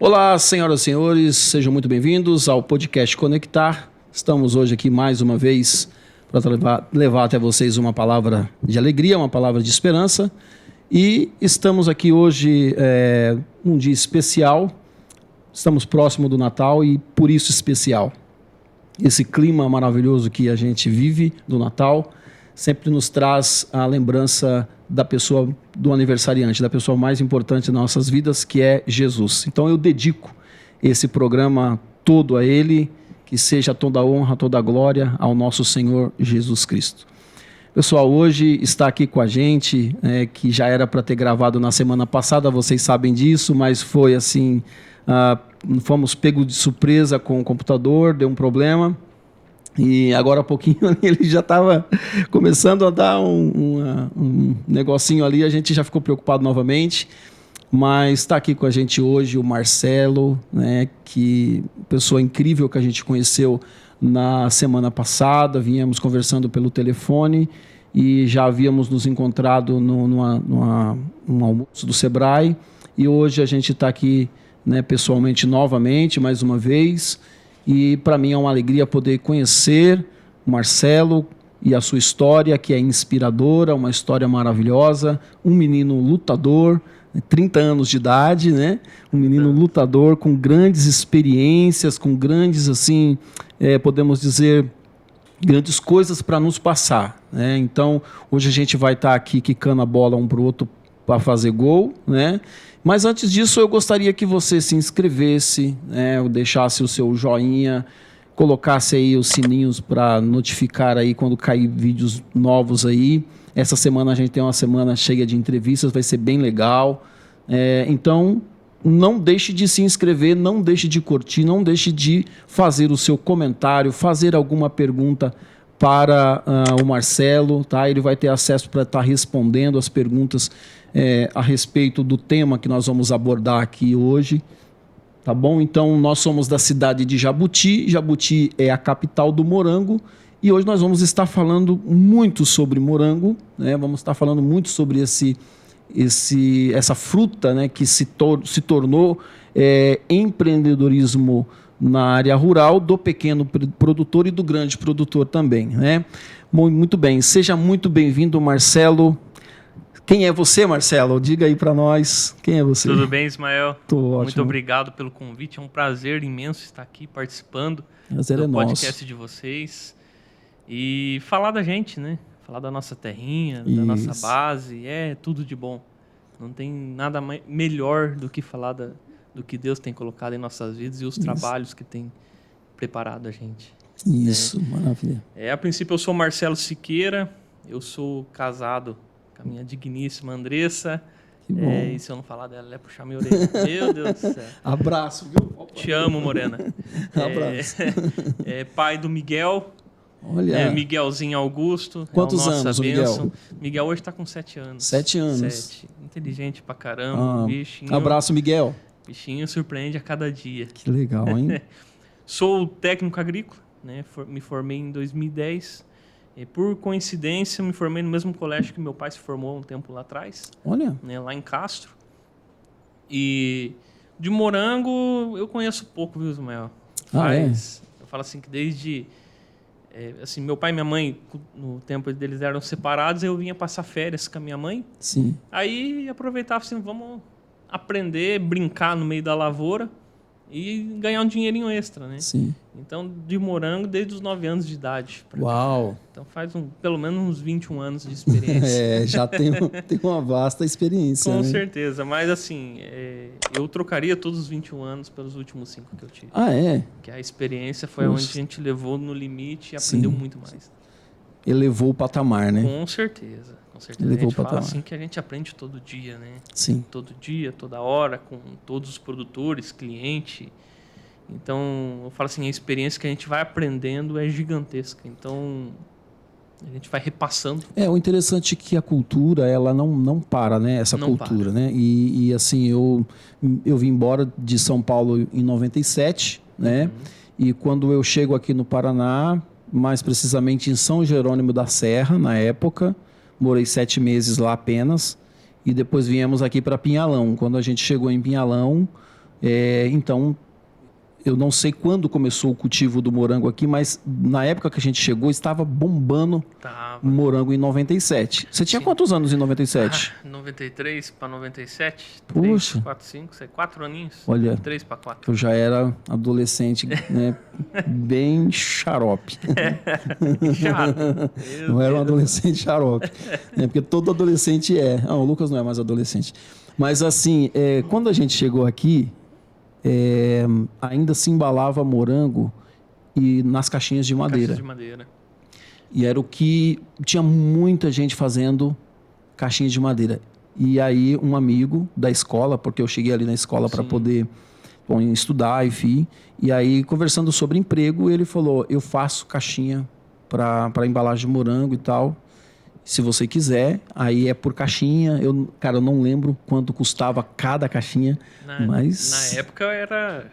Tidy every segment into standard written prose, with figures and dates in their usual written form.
Olá, senhoras e senhores, sejam muito bem-vindos ao podcast Conectar. Estamos hoje aqui mais uma vez para levar até vocês uma palavra de alegria, uma palavra de esperança. E estamos aqui hoje num dia especial, estamos próximo do Natal e por isso especial. Esse clima maravilhoso que a gente vive do Natal sempre nos traz a lembrança da pessoa, do aniversariante, da pessoa mais importante em nossas vidas, que é Jesus. Então eu dedico esse programa todo a Ele, que seja toda a honra, toda a glória ao nosso Senhor Jesus Cristo. Pessoal, hoje está aqui com a gente, que já era para ter gravado na semana passada, vocês sabem disso, mas foi assim, fomos pegos de surpresa com o computador, deu um problema. E agora há pouquinho ele já estava começando a dar um negocinho ali, a gente já ficou preocupado novamente, mas está aqui com a gente hoje o Marcelo, né, que pessoa incrível que a gente conheceu na semana passada, viemos conversando pelo telefone e já havíamos nos encontrado num almoço do Sebrae e hoje a gente está aqui, né, pessoalmente novamente, mais uma vez. E para mim é uma alegria poder conhecer o Marcelo e a sua história, que é inspiradora, uma história maravilhosa, um menino lutador, 30 anos de idade, né? Um menino lutador com grandes experiências, com grandes, assim, podemos dizer, grandes coisas para nos passar, né? Então, hoje a gente vai estar aqui quicando a bola um para o outro para fazer gol, né? Mas antes disso, eu gostaria que você se inscrevesse, né, deixasse o seu joinha, colocasse aí os sininhos para notificar aí quando cair vídeos novos aí. Essa semana a gente tem uma semana cheia de entrevistas, vai ser bem legal. Então, não deixe de se inscrever, não deixe de curtir, não deixe de fazer o seu comentário, fazer alguma pergunta para o Marcelo, tá? Ele vai ter acesso para estar respondendo as perguntas a respeito do tema que nós vamos abordar aqui hoje, tá bom? Então, nós somos da cidade de Jabuti. Jabuti é a capital do morango e hoje nós vamos estar falando muito sobre morango, né? Vamos estar falando muito sobre essa fruta, né, que se tornou empreendedorismo na área rural, do pequeno produtor e do grande produtor também, né? Muito bem, seja muito bem-vindo, Marcelo. Quem é você, Marcelo? Diga aí para nós, quem é você? Tudo bem, Ismael? Tô ótimo. Muito obrigado pelo convite, é um prazer imenso estar aqui participando do podcast de vocês e falar da gente, né? Falar da nossa terrinha, Isso. Da nossa base, é tudo de bom. Não tem nada melhor do que falar do que Deus tem colocado em nossas vidas e os trabalhos que tem preparado a gente. Isso, maravilha. A princípio eu sou Marcelo Siqueira, eu sou casado com a minha digníssima Andressa. Que bom. E se eu não falar dela, ela é puxar minha orelha. Meu Deus do céu. Abraço, viu? Opa. Te amo, Morena. Abraço. Pai do Miguel. Olha. Miguelzinho Augusto. Quantos anos o Miguel? Miguel hoje está com 7 anos. 7 anos. 7. Inteligente pra caramba. Bichinho. Abraço, Miguel. Bichinho surpreende a cada dia. Que legal, hein? Sou técnico agrícola, né? Me formei em 2010. Por coincidência, me formei no mesmo colégio que meu pai se formou um tempo lá atrás. Olha. Né? Lá em Castro. E de morango eu conheço pouco, viu, Ismael? Eu falo assim que desde... assim, meu pai e minha mãe, no tempo deles eram separados, eu vinha passar férias com a minha mãe. Sim. Aí aproveitava assim, vamos aprender, brincar no meio da lavoura e ganhar um dinheirinho extra, né? Sim. Então, de morango desde os 9 anos de idade. Uau! Então faz pelo menos uns 21 anos de experiência. Já tem uma vasta experiência. Com né? certeza, mas assim, eu trocaria todos os 21 anos pelos últimos 5 que eu tive. Ah, é? Que a experiência foi onde a gente levou no limite e aprendeu muito mais. Elevou o patamar, né? Com certeza. Com certeza. Elevou a gente o patamar. fala assim que a gente aprende todo dia, né? Sim. Todo dia, toda hora, com todos os produtores, cliente. Então, eu falo assim, a experiência que a gente vai aprendendo é gigantesca. Então, a gente vai repassando. O interessante é que a cultura, ela não para, né? Essa Não cultura, para. né? E assim, eu vim embora de São Paulo em 97, né? E quando eu chego aqui no Paraná, mais precisamente em São Jerônimo da Serra, na época, morei 7 meses lá apenas, e depois viemos aqui para Pinhalão. Quando a gente chegou em Pinhalão, Então, eu não sei quando começou o cultivo do morango aqui, mas na época que a gente chegou, estava bombando morango em 97. Você tinha quantos anos em 97? 93 para 97. Puxa. 4, 5, 6, 4 aninhos. Olha, 3 para 4. Eu já era adolescente, né? Bem xarope. Não era um adolescente xarope. Né? Porque todo adolescente é. Não, o Lucas não é mais adolescente. Mas assim, quando a gente chegou aqui, ainda se embalava morango nas caixinhas de madeira. E era o que tinha muita gente fazendo caixinhas de madeira. E aí um amigo da escola, porque eu cheguei ali na escola para poder estudar, enfim. E aí, conversando sobre emprego, ele falou, eu faço caixinha para embalagem de morango e tal. Se você quiser, aí é por caixinha. Eu não lembro quanto custava cada caixinha, mas... Na época era,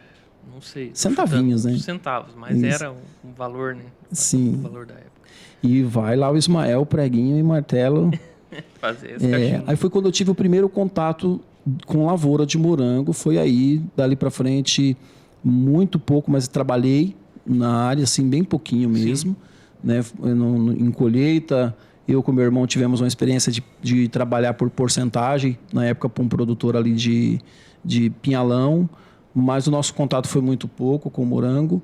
não sei... Centavinhos, né? Centavos, mas isso. Era um valor, né? Sim. O valor da época. E vai lá o Ismael, preguinho e martelo. Fazer esse caixinha. Aí foi quando eu tive o primeiro contato com lavoura de morango. Foi aí, dali para frente, muito pouco, mas trabalhei na área, assim, bem pouquinho mesmo. Né? Em colheita... Eu com meu irmão tivemos uma experiência de trabalhar por porcentagem, na época para um produtor ali de Pinhalão, mas o nosso contato foi muito pouco com o morango.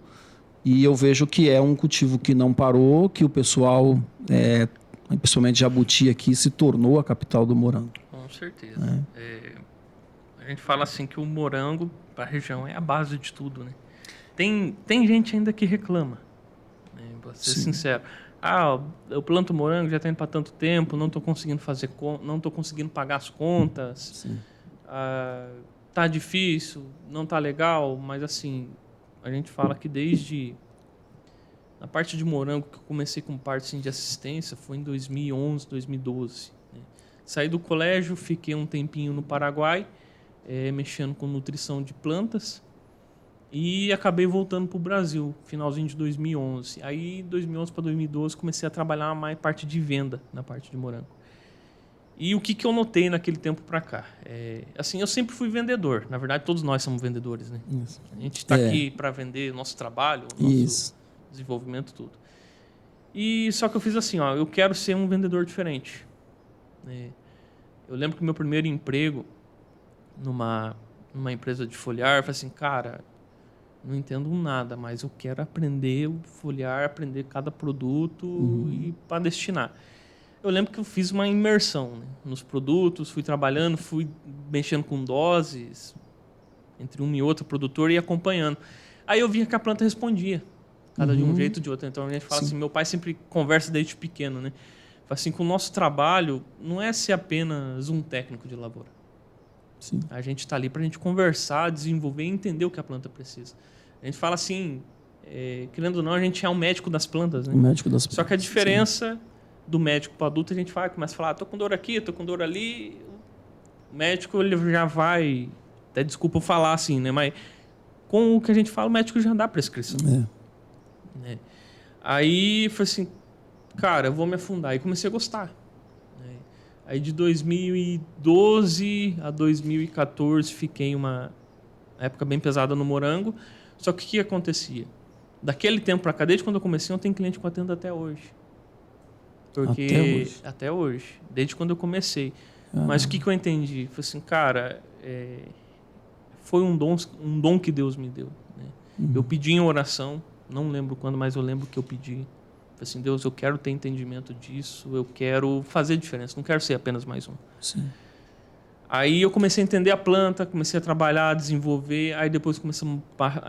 E eu vejo que é um cultivo que não parou, que o pessoal, principalmente Jabuti aqui, se tornou a capital do morango. Com certeza. A gente fala assim que o morango para a região é a base de tudo, né? Tem gente ainda que reclama, né? Vou ser sincero. Eu planto morango, já está indo para tanto tempo, não estou conseguindo não estou conseguindo pagar as contas. Tá difícil, não tá legal, mas assim, a gente fala que desde a parte de morango que eu comecei com parte assim, de assistência foi em 2011, 2012. Né? Saí do colégio, fiquei um tempinho no Paraguai, mexendo com nutrição de plantas. E acabei voltando para o Brasil, finalzinho de 2011. Aí, 2011 para 2012, comecei a trabalhar mais parte de venda, na parte de morango. E o que eu notei naquele tempo para cá? Assim, eu sempre fui vendedor. Na verdade, todos nós somos vendedores, né? Isso. A gente está aqui para vender nosso trabalho, nosso desenvolvimento, tudo. E só que eu fiz assim, eu quero ser um vendedor diferente. Eu lembro que o meu primeiro emprego numa empresa de folhear, eu falei assim, cara... Não entendo nada, mas eu quero aprender o folhear, aprender cada produto e para destinar. Eu lembro que eu fiz uma imersão, né, nos produtos, fui trabalhando, fui mexendo com doses, entre um e outro produtor e acompanhando. Aí eu via que a planta respondia, cada de um jeito ou de outro. Então a gente fala assim, meu pai sempre conversa desde pequeno, né? Fala assim, que o nosso trabalho não é ser apenas um técnico de lavoura. Sim. A gente está ali para a gente conversar, desenvolver e entender o que a planta precisa. A gente fala assim, querendo ou não, a gente é um médico das plantas, né? O médico das plantas. Só que a diferença do médico para o adulto, a gente começa a falar, tô com dor aqui, tô com dor ali. O médico ele já vai, até desculpa eu falar assim, né? Mas com o que a gente fala, o médico já dá prescrição. Né? Aí foi assim, cara, eu vou me afundar. E comecei a gostar. Aí de 2012 a 2014 fiquei uma época bem pesada no morango. Só que o que acontecia? Daquele tempo para cá, desde quando eu comecei, eu tenho cliente que eu atendo até hoje. Porque até hoje, desde quando eu comecei. Mas o que eu entendi? Foi assim, cara, foi um dom que Deus me deu. Né? Eu pedi em oração, não lembro quando, mas eu lembro que eu pedi. Falei assim, Deus, eu quero ter entendimento disso, eu quero fazer diferença, não quero ser apenas mais um. Sim. Aí eu comecei a entender a planta, comecei a trabalhar, a desenvolver, aí depois começamos a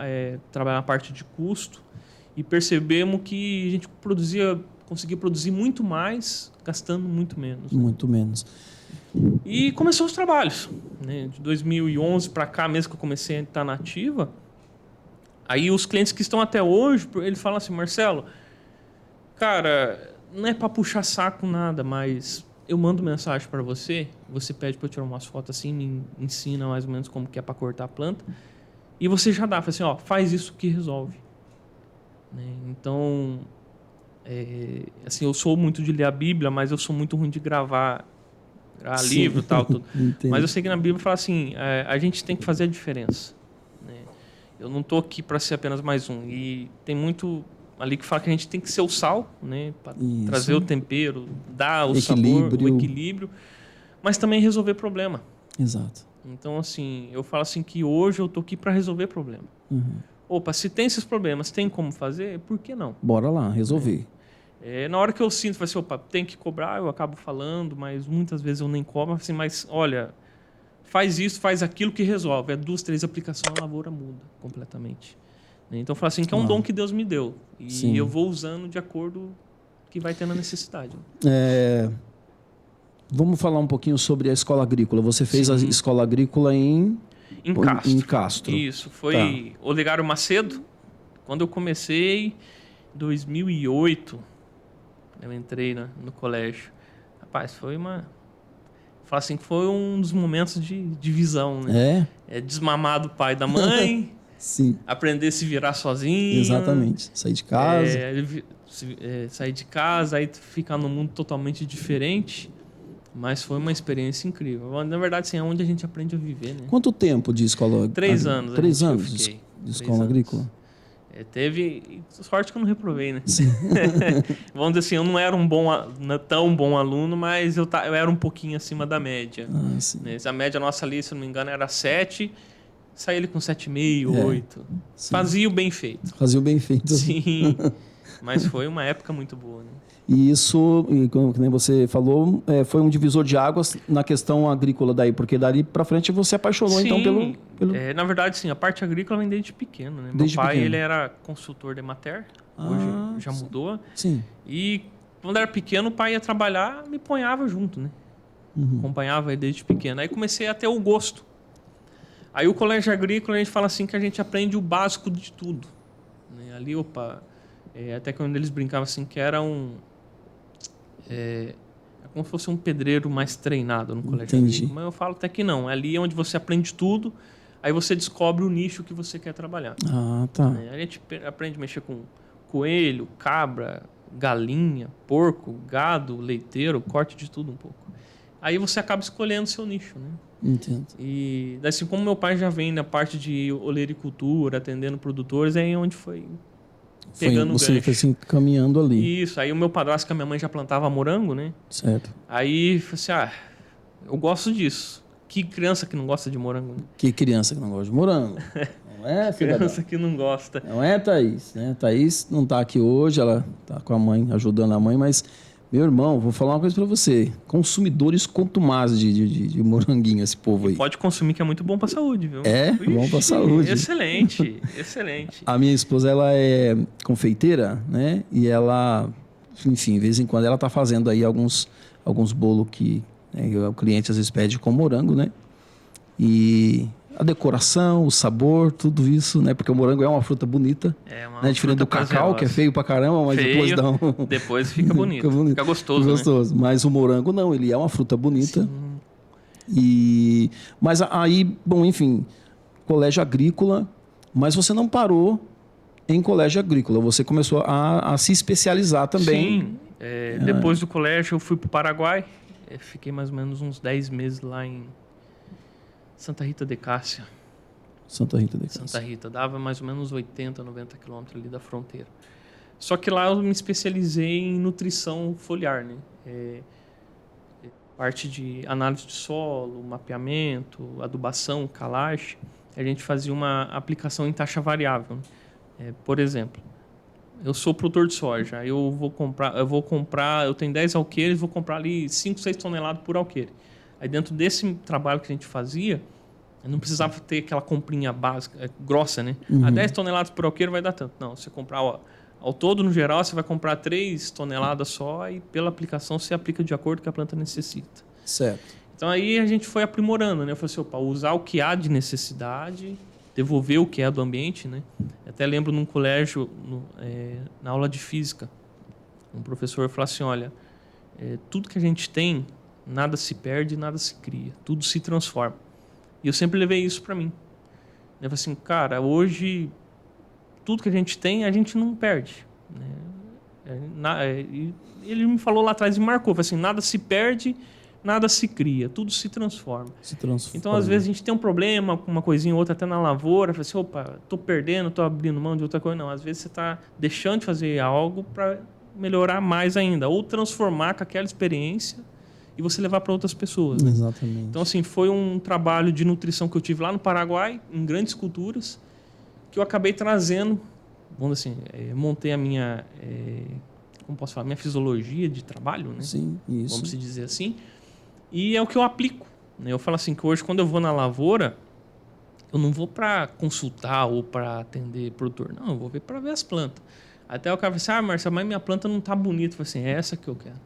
trabalhar na parte de custo e percebemos que a gente conseguia produzir muito mais, gastando muito menos. Muito menos. E começou os trabalhos. Né? De 2011 para cá, mesmo que eu comecei a estar na ativa, aí os clientes que estão até hoje, eles falam assim, Marcelo, cara, não é para puxar saco nada, mas eu mando mensagem para você, você pede para eu tirar umas fotos assim, me ensina mais ou menos como que é para cortar a planta, e você já dá, fala assim, faz isso que resolve. Né? Então, assim, eu sou muito de ler a Bíblia, mas eu sou muito ruim de gravar livro e tal, tudo. Mas eu sei que na Bíblia fala assim, a gente tem que fazer a diferença. Eu não tô aqui para ser apenas mais um. E tem muito ali que fala que a gente tem que ser o sal, né? Para trazer o tempero, dar o sabor, o equilíbrio, mas também resolver problema. Exato. Então, assim, eu falo assim que hoje eu tô aqui para resolver problema. Opa, se tem esses problemas, tem como fazer? Por que não? Bora lá, resolver. Na hora que eu sinto, assim, opa, tem que cobrar, eu acabo falando, mas muitas vezes eu nem cobro, assim, mas olha, faz isso, faz aquilo que resolve. 2, 3 aplicações, a lavoura muda completamente. Então, eu falo assim que é um dom que Deus me deu. E eu vou usando de acordo que vai tendo a necessidade. Vamos falar um pouquinho sobre a escola agrícola. Você fez a escola agrícola em Castro. Em Castro. Isso, foi Olegário Macedo. Quando eu comecei, em 2008, eu entrei no colégio. Rapaz, foi falo assim que foi um dos momentos de visão, né? Desmamar do pai e da mãe. Sim. Aprender a se virar sozinho. Exatamente. Sair de casa. Sair de casa, aí ficar num mundo totalmente diferente. Mas foi uma experiência incrível. Na verdade, assim, é onde a gente aprende a viver, né? Quanto tempo de escola? 3 anos. 3 anos de escola agrícola? Teve sorte que eu não reprovei, né? Sim. Vamos dizer assim, eu não era tão bom aluno, mas eu era um pouquinho acima da média. Sim. A média nossa ali, se não me engano, era 7. Saí ele com 7,5, 8. Sim. Fazia o bem feito. Fazia o bem feito. Sim. Mas foi uma época muito boa, né? E isso, como você falou, foi um divisor de águas na questão agrícola daí, porque dali para frente você apaixonou. Sim, então pelo... na verdade, sim, a parte agrícola vem desde pequeno, né? Desde Meu pai, pequeno. ele era consultor de Emater, hoje já mudou. Sim. E quando era pequeno, o pai ia trabalhar, me ponhava junto, né? Acompanhava ele desde pequeno. Aí comecei a ter o gosto. Aí o colégio agrícola, a gente fala assim que a gente aprende o básico de tudo. Né? Ali, até quando eles brincavam assim que era é como se fosse um pedreiro mais treinado no colégio agrícola. Mas eu falo até que não. Ali é onde você aprende tudo, aí você descobre o nicho que você quer trabalhar. Tá. A gente aprende a mexer com coelho, cabra, galinha, porco, gado, leiteiro, corte de tudo um pouco. Aí você acaba escolhendo o seu nicho, né? Entendo. E assim como meu pai já vem na parte de olericultura, atendendo produtores, é aí onde foi pegando o gancho. Você foi se encaminhando ali. Isso, aí o meu padrasto com a minha mãe já plantava morango, né? Certo. Aí, assim, eu gosto disso. Que criança que não gosta de morango? Né? Que criança que não gosta de morango? Não é, criança que não gosta. Não é, Thaís? Né? Thaís não está aqui hoje, ela está com a mãe, ajudando a mãe, mas... Meu irmão, vou falar uma coisa para você. Consumidores contumazes de moranguinho, esse povo aí. Pode consumir, que é muito bom para a saúde, viu? Bom para a saúde. Excelente, excelente. A minha esposa, ela é confeiteira, né? E ela, enfim, de vez em quando ela tá fazendo aí alguns bolos que o cliente às vezes pede com morango, né? E a decoração, o sabor, tudo isso, né? Porque o morango é uma fruta bonita. Né? Diferente do cacau, que é feio pra caramba, mas depois dá depois fica bonito. Fica gostoso, gostoso. Né? Mas o morango não, ele é uma fruta bonita. Sim. Mas aí, bom, enfim, colégio agrícola, mas você não parou em colégio agrícola, você começou a se especializar também. Sim. Depois do colégio eu fui pro Paraguai, fiquei mais ou menos uns 10 meses lá em Santa Rita de Cássia. Santa Rita, dava mais ou menos 80, 90 quilômetros ali da fronteira. Só que lá eu me especializei em nutrição foliar, né? Parte de análise de solo, mapeamento, adubação, calagem. A gente fazia uma aplicação em taxa variável. Por exemplo, eu sou produtor de soja, eu tenho 10 alqueires, vou comprar ali 5, 6 toneladas por alqueire. Aí dentro desse trabalho que a gente fazia, eu não precisava ter aquela comprinha básica, grossa, né? A 10 toneladas por alqueire vai dar tanto. Não, você comprar ao todo, no geral, você vai comprar 3 toneladas só e pela aplicação você aplica de acordo com o que a planta necessita. Certo. Então aí a gente foi aprimorando, né? Eu falei assim, usar o que há de necessidade, devolver o que é do ambiente, né? Eu até lembro num colégio, na aula de física, um professor falou assim, olha, tudo que a gente tem, nada se perde, nada se cria. Tudo se transforma. E eu sempre levei isso para mim. Eu falei assim, cara, hoje, tudo que a gente tem, a gente não perde. Né? Ele me falou lá atrás e marcou. Falei assim, nada se perde, nada se cria, tudo se transforma. Então, às né? vezes, a gente tem um problema com uma coisinha ou outra até na lavoura, fala assim, opa, tô perdendo, tô abrindo mão de outra coisa. Não, às vezes você está deixando de fazer algo para melhorar mais ainda, ou transformar com aquela experiência e você levar para outras pessoas. Né? Exatamente. Então, assim, foi um trabalho de nutrição que eu tive lá no Paraguai, em grandes culturas, que eu acabei trazendo, vamos dizer assim, montei a minha, como posso falar, minha fisiologia de trabalho, né? Sim, isso. Vamos se dizer assim, e é o que eu aplico. Né? Eu falo assim, que hoje, quando eu vou na lavoura, eu não vou para consultar ou para atender produtor, não, eu vou ver para ver as plantas. Até o cara fala assim, Marcelo, mas minha planta não tá bonita. Eu falo assim, é essa que eu quero.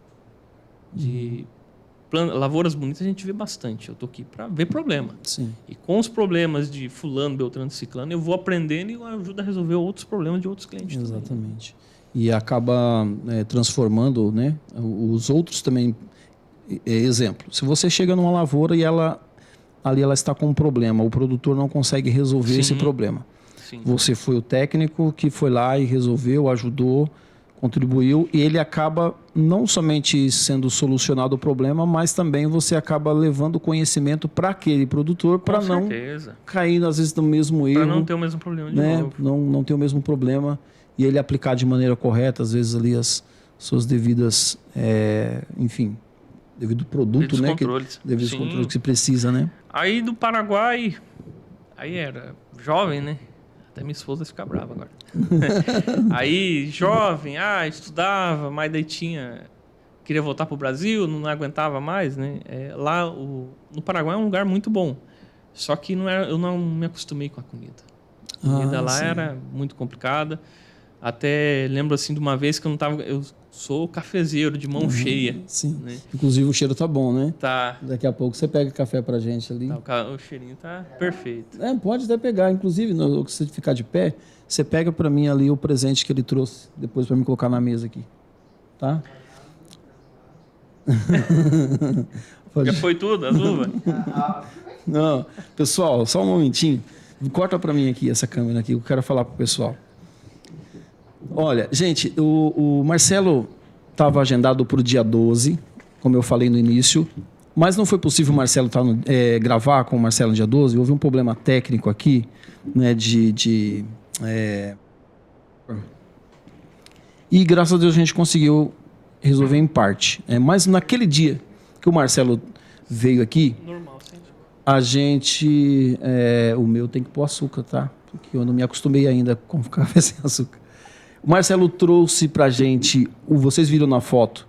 Lavouras bonitas a gente vê bastante. Eu tô aqui para ver problema. Sim. E com os problemas de fulano, beltrano, ciclano, eu vou aprendendo e eu ajudo a resolver outros problemas de outros clientes. Exatamente. Também. E acaba transformando, né, os outros também. Exemplo, se você chega numa lavoura e ela está com um problema, o produtor não consegue resolver esse problema. Sim. Você foi o técnico que foi lá e resolveu, ajudou, contribuiu, e ele acaba não somente sendo solucionado o problema, mas também você acaba levando conhecimento para aquele produtor para não cair, às vezes, no mesmo erro. Para não ter o mesmo problema de novo. Não ter o mesmo problema e ele aplicar de maneira correta, às vezes, ali as suas devidas, enfim, devido produto, né? Devido controles que se precisa, né? Aí do Paraguai, aí era jovem, né? Até minha esposa fica brava agora. Aí, jovem, estudava, mas daí queria voltar para o Brasil, não aguentava mais, né? Lá, no Paraguai é um lugar muito bom. Só que eu não me acostumei com a comida. A comida lá era muito complicada. Até lembro assim de uma vez que eu sou cafezeiro de mão cheia. Sim. Né? Inclusive o cheiro tá bom, né? Tá. Daqui a pouco você pega café pra gente ali. O cheirinho tá perfeito. Pode até pegar. Inclusive, se você ficar de pé, você pega pra mim ali o presente que ele trouxe, depois pra me colocar na mesa aqui. Tá? Já foi tudo, as uvas? Não. Pessoal, só um momentinho. Corta pra mim aqui essa câmera aqui, eu quero falar pro pessoal. Olha, gente, o Marcelo estava agendado para o dia 12, como eu falei no início, mas não foi possível o Marcelo gravar com o Marcelo no dia 12. Houve um problema técnico aqui, né, e graças a Deus a gente conseguiu resolver em parte. Mas naquele dia que o Marcelo veio aqui, a gente... o meu tem que pôr açúcar, tá? Porque eu não me acostumei ainda com café sem açúcar. O Marcelo trouxe pra gente, vocês viram na foto,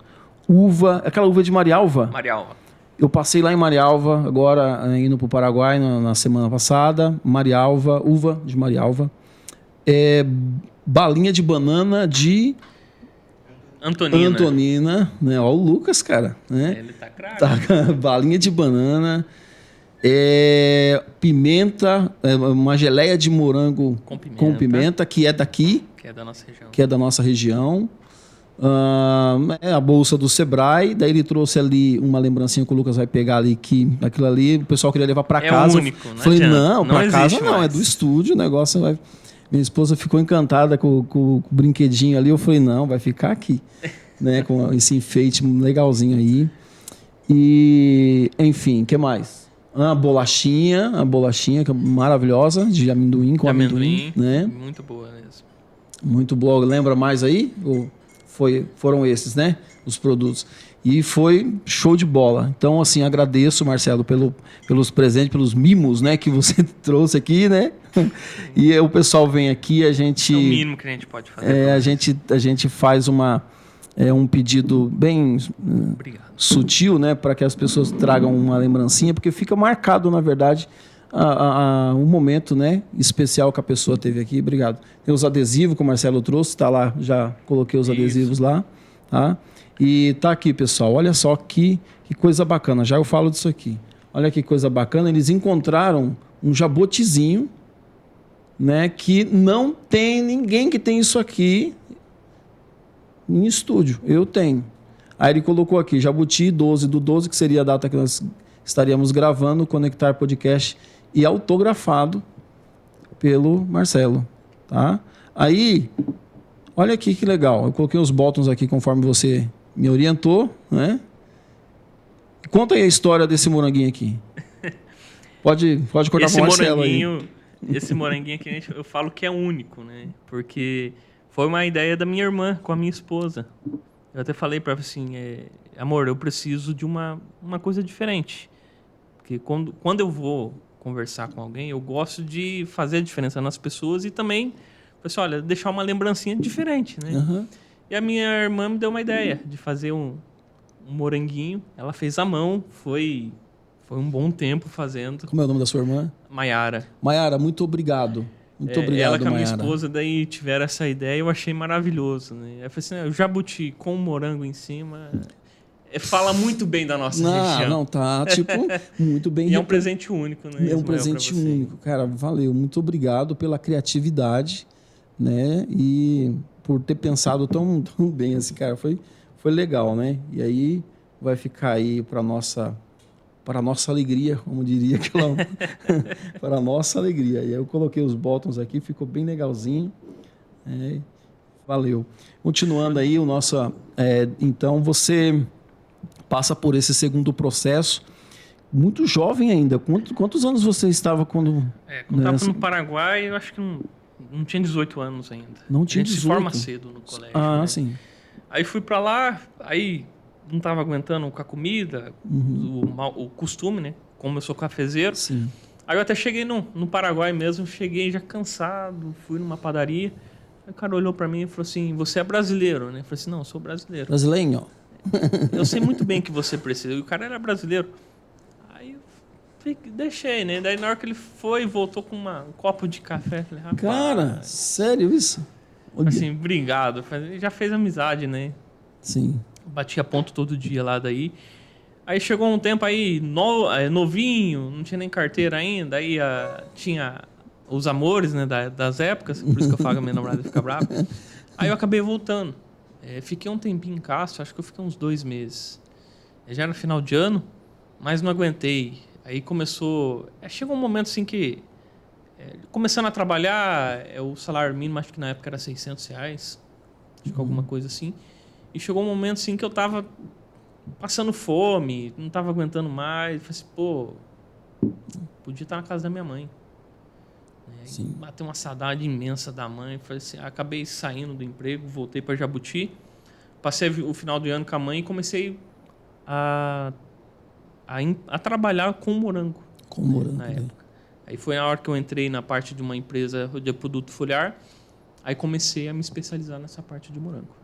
aquela uva de Marialva. Marialva. Eu passei lá em Marialva, agora indo pro Paraguai na semana passada. Marialva, uva de Marialva. Balinha de banana de Antonina, né? Ó, o Lucas, cara. Né? Ele tá craque. Balinha de banana. Pimenta, uma geleia de morango com pimenta, que é daqui. Que é da nossa região. Que é da nossa região. A bolsa do Sebrae. Daí ele trouxe ali uma lembrancinha que o Lucas vai pegar ali, que aquilo ali o pessoal queria levar para casa. É único, né? Falei, não para casa não, é do estúdio, o negócio vai... Minha esposa ficou encantada com o brinquedinho ali. Eu falei, não, vai ficar aqui. Né? Com esse enfeite legalzinho aí. E, enfim, o que mais? A bolachinha que é maravilhosa, de amendoim com amendoim, né? Muito boa mesmo. Muito boa. Lembra mais aí? Foram esses, né? Os produtos. E foi show de bola. Então, assim, agradeço, Marcelo, pelos presentes, pelos mimos, né? Que você trouxe aqui, né? E o pessoal vem aqui, a gente... É o mínimo que a gente pode fazer. A gente faz um pedido bem sutil, né? Para que as pessoas tragam uma lembrancinha, porque fica marcado, na verdade, um momento, né, especial que a pessoa teve aqui. Obrigado. Tem os adesivos que o Marcelo trouxe, tá lá, já coloquei os adesivos lá, tá? E tá aqui, pessoal. Olha só que coisa bacana. Já eu falo disso aqui. Olha que coisa bacana. Eles encontraram um jabotizinho, né, que não tem ninguém que tem isso aqui em estúdio. Eu tenho. Aí ele colocou aqui, Jabuti 12 do 12, que seria a data que nós estaríamos gravando o Conectar Podcast, e autografado pelo Marcelo, tá? Aí, olha aqui que legal. Eu coloquei os botões aqui conforme você me orientou, né? Conta aí a história desse moranguinho aqui. Pode cortar para o Marcelo aí. Esse moranguinho aqui eu falo que é único, né? Porque foi uma ideia da minha irmã com a minha esposa. Eu até falei para ela assim, amor, eu preciso de uma coisa diferente. Porque quando eu vou conversar com alguém, eu gosto de fazer a diferença nas pessoas e também, pessoal, olha, deixar uma lembrancinha diferente, né? Uhum. E a minha irmã me deu uma ideia de fazer um moranguinho. Ela fez à mão, foi um bom tempo fazendo. Como é o nome da sua irmã? Maiara. Maiara, muito obrigado. Muito obrigado, ela com a minha Maiara. esposa daí tiveram essa ideia, eu achei maravilhoso, né? Eu falei assim, o jabuti com morango em cima fala muito bem da nossa região. Não, tá, tipo, muito bem. E é um presente único, né? É um presente único, cara, valeu. Muito obrigado pela criatividade, né? E por ter pensado tão bem assim, cara, foi legal, né? E aí vai ficar aí para nossa alegria, como diria aquela, para a nossa alegria. E aí eu coloquei os botões aqui, ficou bem legalzinho. Valeu. Continuando aí o nosso, então você passa por esse segundo processo, muito jovem ainda. Quantos anos você estava quando... Quando estava no Paraguai, eu acho que não tinha 18 anos ainda. Não tinha 18? A gente se forma cedo no colégio. Né? Sim. Aí fui para lá, aí não estava aguentando com a comida, o costume, né? Como eu sou cafezeiro. Sim. Aí eu até cheguei no Paraguai mesmo, cheguei já cansado, fui numa padaria. Aí o cara olhou para mim e falou assim, você é brasileiro, né? Eu falei assim, não, eu sou brasileiro. Brasileiro? Eu sei muito bem que você precisa. E o cara era brasileiro. Aí eu deixei, né? Daí na hora que ele foi, voltou com um copo de café. Falei, rapaz... Cara, sério isso? Assim, obrigado. Já fez amizade, né? Sim. Batia ponto todo dia lá daí. Aí chegou um tempo aí, novinho, não tinha nem carteira ainda. Aí tinha os amores, né, das épocas. Por isso que eu falo que a minha namorada fica brava. Aí eu acabei voltando. Fiquei um tempinho em Castro, acho que eu fiquei uns 2 meses. Já era final de ano, mas não aguentei. Aí começou... chegou um momento assim que... começando a trabalhar, o salário mínimo, acho que na época era R$600. Acho que alguma coisa assim. E chegou um momento assim que eu tava passando fome, não tava aguentando mais. Falei assim, pô, podia estar na casa da minha mãe. Bateu uma saudade imensa da mãe. Falei assim, acabei saindo do emprego, voltei para Jabuti. Passei o final do ano com a mãe e comecei a trabalhar com morango. Com morango, na época. Aí foi a hora que eu entrei na parte de uma empresa de produto foliar. Aí comecei a me especializar nessa parte de morango.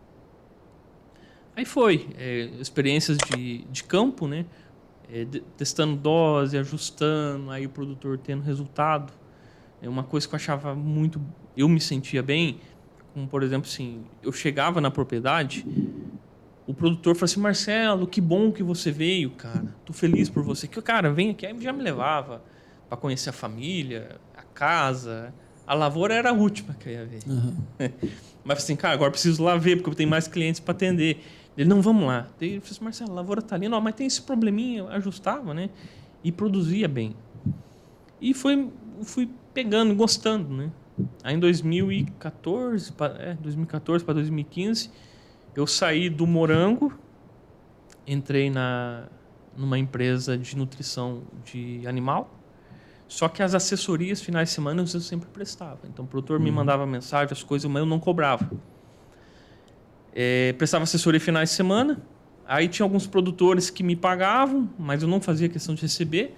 Aí foi, experiências de campo, né? Testando dose, ajustando, aí o produtor tendo resultado. Uma coisa que eu achava muito... Eu me sentia bem, como por exemplo, assim, eu chegava na propriedade, o produtor falou assim, Marcelo, que bom que você veio, cara. Tô feliz por você. Que cara, vem aqui. Aí já me levava para conhecer a família, a casa. A lavoura era a última que eu ia ver. Uhum. Mas assim, cara, agora preciso lá ver, porque eu tenho mais clientes para atender. Ele, não, vamos lá. Ele falou assim, Marcelo, a lavoura tá ali. Não, mas tem esse probleminha. Eu ajustava, né? E produzia bem. E fui pegando, gostando, né? Aí em 2014 para 2015, eu saí do morango, entrei numa empresa de nutrição de animal, só que as assessorias finais de semana eu sempre prestava. Então o produtor me mandava mensagem, as coisas, mas eu não cobrava. Prestava assessoria finais de semana, aí tinha alguns produtores que me pagavam, mas eu não fazia questão de receber,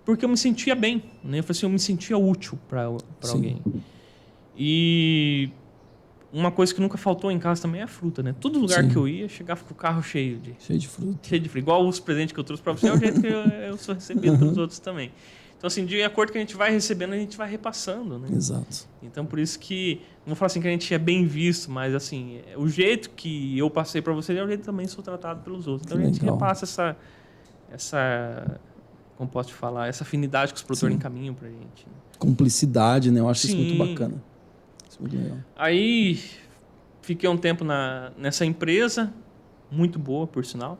porque eu me sentia bem, né? Eu falei assim, eu me sentia útil para alguém. E uma coisa que nunca faltou em casa também é a fruta, né? Todo lugar que eu ia, chegava com o carro cheio de fruta. Cheio de fruta. Igual os presentes que eu trouxe para você, é o jeito que eu sou recebido pelos outros também. Então, assim, de acordo que a gente vai recebendo, a gente vai repassando, né? Exato. Então, por isso que... Não vou falar assim que a gente é bem visto, mas, assim, o jeito que eu passei para você é o jeito que também sou tratado pelos outros. Então, a gente repassa essa... Como posso te falar? Essa afinidade que os produtores encaminham para a gente. Né? Cumplicidade, né? Eu acho isso muito bacana. Isso é muito legal. Aí, fiquei um tempo nessa empresa, muito boa, por sinal.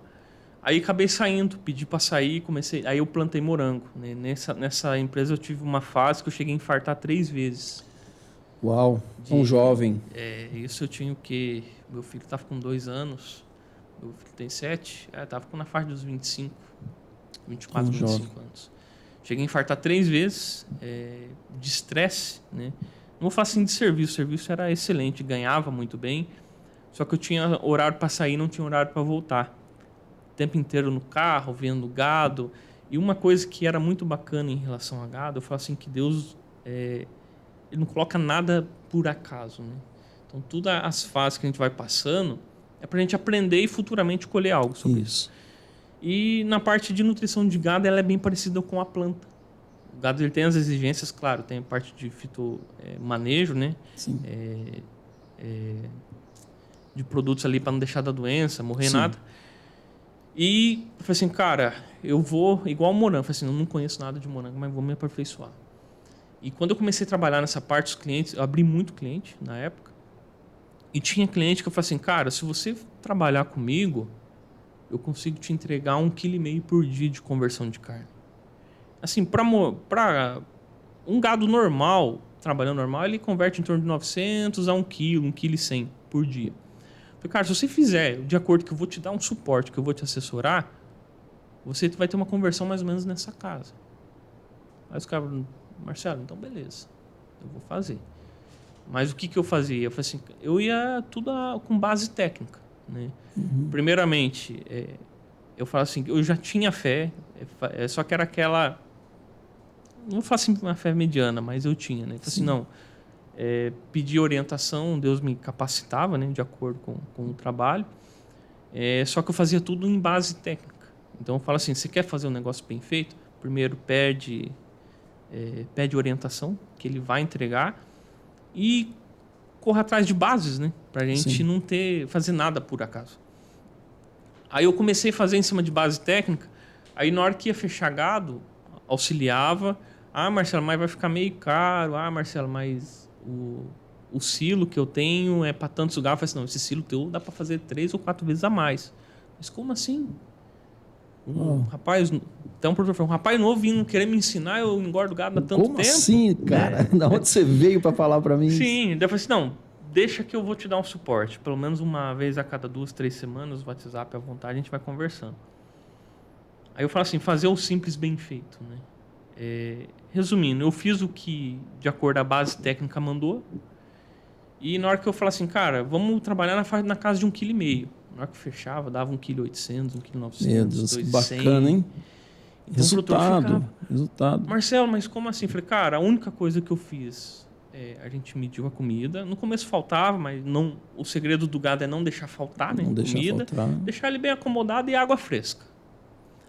Aí acabei saindo, pedi para sair, aí eu plantei morango. Né? Nessa empresa eu tive uma fase que eu cheguei a infartar 3 vezes. Uau, tão jovem. Isso eu tinha o quê? Meu filho estava com 2 anos, meu filho tem 7, tava na faixa dos 25, 24, 25 anos. Cheguei a infartar 3 vezes, de estresse, né? Não vou falar assim de serviço, o serviço era excelente, ganhava muito bem, só que eu tinha horário para sair, não tinha horário para voltar. O tempo inteiro no carro, vendo gado. E uma coisa que era muito bacana em relação a gado, eu falo assim que Deus, ele não coloca nada por acaso, né? Então, todas as fases que a gente vai passando é para a gente aprender e futuramente colher algo sobre isso. E na parte de nutrição de gado, ela é bem parecida com a planta. O gado ele tem as exigências, claro, tem a parte de fitomanejo, né? Sim. De produtos ali para não deixar da doença, morrer nada. E eu falei assim, cara, eu vou igual o morango. Eu falei assim, eu não conheço nada de morango, mas vou me aperfeiçoar. E quando eu comecei a trabalhar nessa parte dos clientes, eu abri muito cliente na época. E tinha cliente que eu falei assim, cara, se você trabalhar comigo, eu consigo te entregar 1,5 kg por dia de conversão de carne. Assim, para um gado normal, trabalhando normal, ele converte em torno de 900 a 1 kg, 1,1 kg por dia. Eu falei, cara, se você fizer de acordo que eu vou te dar um suporte, que eu vou te assessorar, você vai ter uma conversão mais ou menos nessa casa. Aí os caras, Marcelo, então beleza, eu vou fazer. Mas o que eu fazia? Eu falei assim, eu ia tudo com base técnica, né? Primeiramente, eu falo assim, eu já tinha fé, só que era aquela, não vou falar assim uma fé mediana, mas eu tinha, né? Eu falei assim, não, pedir orientação, Deus me capacitava, né? De acordo com o trabalho, só que eu fazia tudo em base técnica. Então eu falo assim, você quer fazer um negócio bem feito? Primeiro pede orientação, que ele vai entregar, e correr atrás de bases, né? Pra gente não fazer nada por acaso. Aí eu comecei a fazer em cima de base técnica, aí na hora que ia fechar gado, auxiliava. Ah, Marcelo, mas vai ficar meio caro. Ah, Marcelo, mas o silo que eu tenho é para tantos lugares. Eu falei assim, não, esse silo teu dá para fazer 3 ou 4 vezes a mais. Mas como assim? Rapaz, então o produtor falou, um rapaz novo vindo querer me ensinar, eu engordo gado há tanto tempo. Como assim, cara? Da onde você veio para falar para mim? Sim, daí eu falei assim, não, deixa que eu vou te dar um suporte. Pelo menos uma vez a cada 2, 3 semanas, o WhatsApp à vontade, a gente vai conversando. Aí eu falo assim, fazer o simples bem feito, né? Resumindo, eu fiz o que de acordo a base técnica mandou. E na hora que eu falo assim, cara, vamos trabalhar na casa de 1,5 kg. Na hora que fechava, dava 1,8 kg, 1,9 kg, Meu Deus, 2,100. bacana, hein? Então, resultado. Marcelo, mas como assim? Eu falei, cara, a única coisa que eu fiz a gente mediu a comida. No começo faltava, mas não. O segredo do gado é não deixar faltar, né? Não deixar comida. faltar. Deixar ele bem acomodado e água fresca.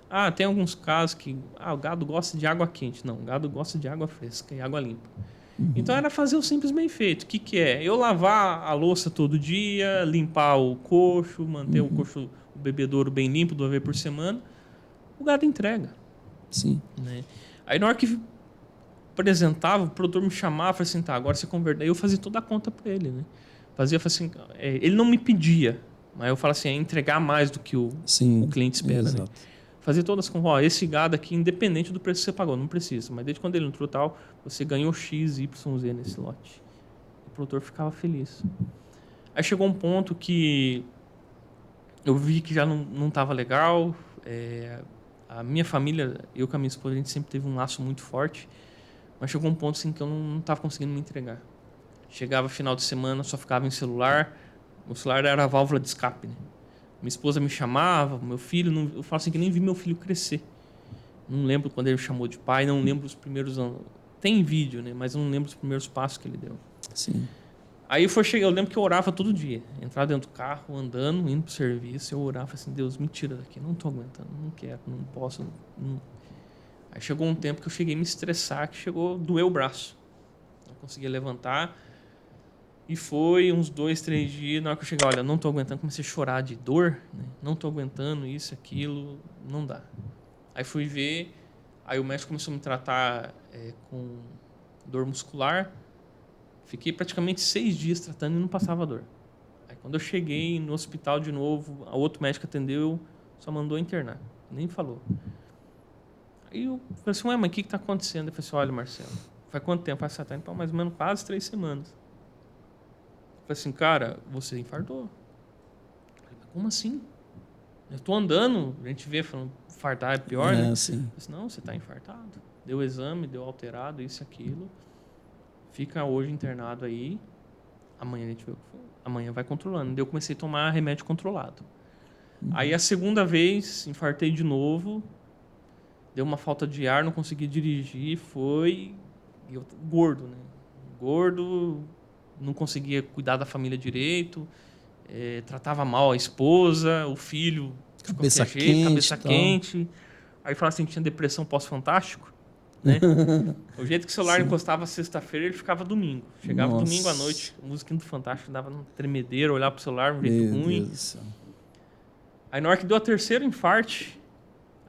Ah, tem alguns casos que o gado gosta de água quente. Não, o gado gosta de água fresca e água limpa. Então era fazer o simples bem feito. O que é? Eu lavar a louça todo dia, limpar o coxo, manter o coxo, o bebedouro bem limpo 2 vezes por semana. O gado entrega. Sim. Né? Aí na hora que apresentava, o produtor me chamava e falava assim, tá, agora você converte. Aí eu fazia toda a conta para ele, né? Falei assim, ele não me pedia, mas eu falo assim, entregar mais do que o cliente espera, né? Fazia todas com, esse gado aqui, independente do preço que você pagou, não precisa. Mas desde quando ele entrou tal, você ganhou X, Y, Z nesse lote. O produtor ficava feliz. Aí chegou um ponto que eu vi que já não estava legal. A minha família, eu com a minha esposa, a gente sempre teve um laço muito forte. Mas chegou um ponto assim que eu não estava conseguindo me entregar. Chegava final de semana, só ficava em celular. O celular era a válvula de escape, né? Minha esposa me chamava, meu filho, eu falo assim que nem vi meu filho crescer. Não lembro quando ele chamou de pai, não lembro os primeiros anos. Tem vídeo, né? Mas eu não lembro os primeiros passos que ele deu. Sim. Aí eu lembro que eu orava todo dia. Entrava dentro do carro, andando, indo pro serviço, eu orava assim, Deus, me tira daqui, não tô aguentando, não quero, não posso. Não. Aí chegou um tempo que eu cheguei a me estressar, que doeu o braço. Não conseguia levantar. E foi uns 2, 3 dias, na hora que eu cheguei, olha, não tô aguentando, comecei a chorar de dor, né? Não tô aguentando isso, aquilo, não dá. Aí fui ver, aí o médico começou a me tratar com dor muscular. Fiquei praticamente 6 dias tratando e não passava dor. Aí quando eu cheguei no hospital de novo, a outro médico atendeu, só mandou internar, nem falou. Aí eu falei assim, mas o que tá acontecendo? Eu falei assim, olha, Marcelo, faz quanto tempo? Então, mais ou menos quase 3 semanas. Eu falei assim, cara, você infartou. Eu falei, mas como assim? Eu tô andando, a gente vê falando, infartar é pior, né? Sim. Eu disse, não, você tá infartado. Deu exame, deu alterado, isso e aquilo. Fica hoje internado aí. Amanhã a gente vê o que foi. Amanhã vai controlando. Daí eu comecei a tomar remédio controlado. Aí a segunda vez, infartei de novo. Deu uma falta de ar, não consegui dirigir. Foi... gordo, né? Gordo, não conseguia cuidar da família direito. Tratava mal a esposa, o filho. Cabeça quente. Aí falava assim, tinha depressão pós-fantástico. Né? O jeito que o celular encostava sexta-feira, ele ficava domingo. Chegava domingo à noite, a musiquinha do Fantástico dava um tremedeiro, olhar pro celular, um jeito ruim. Deus do céu. Aí na hora que deu a terceira infarte,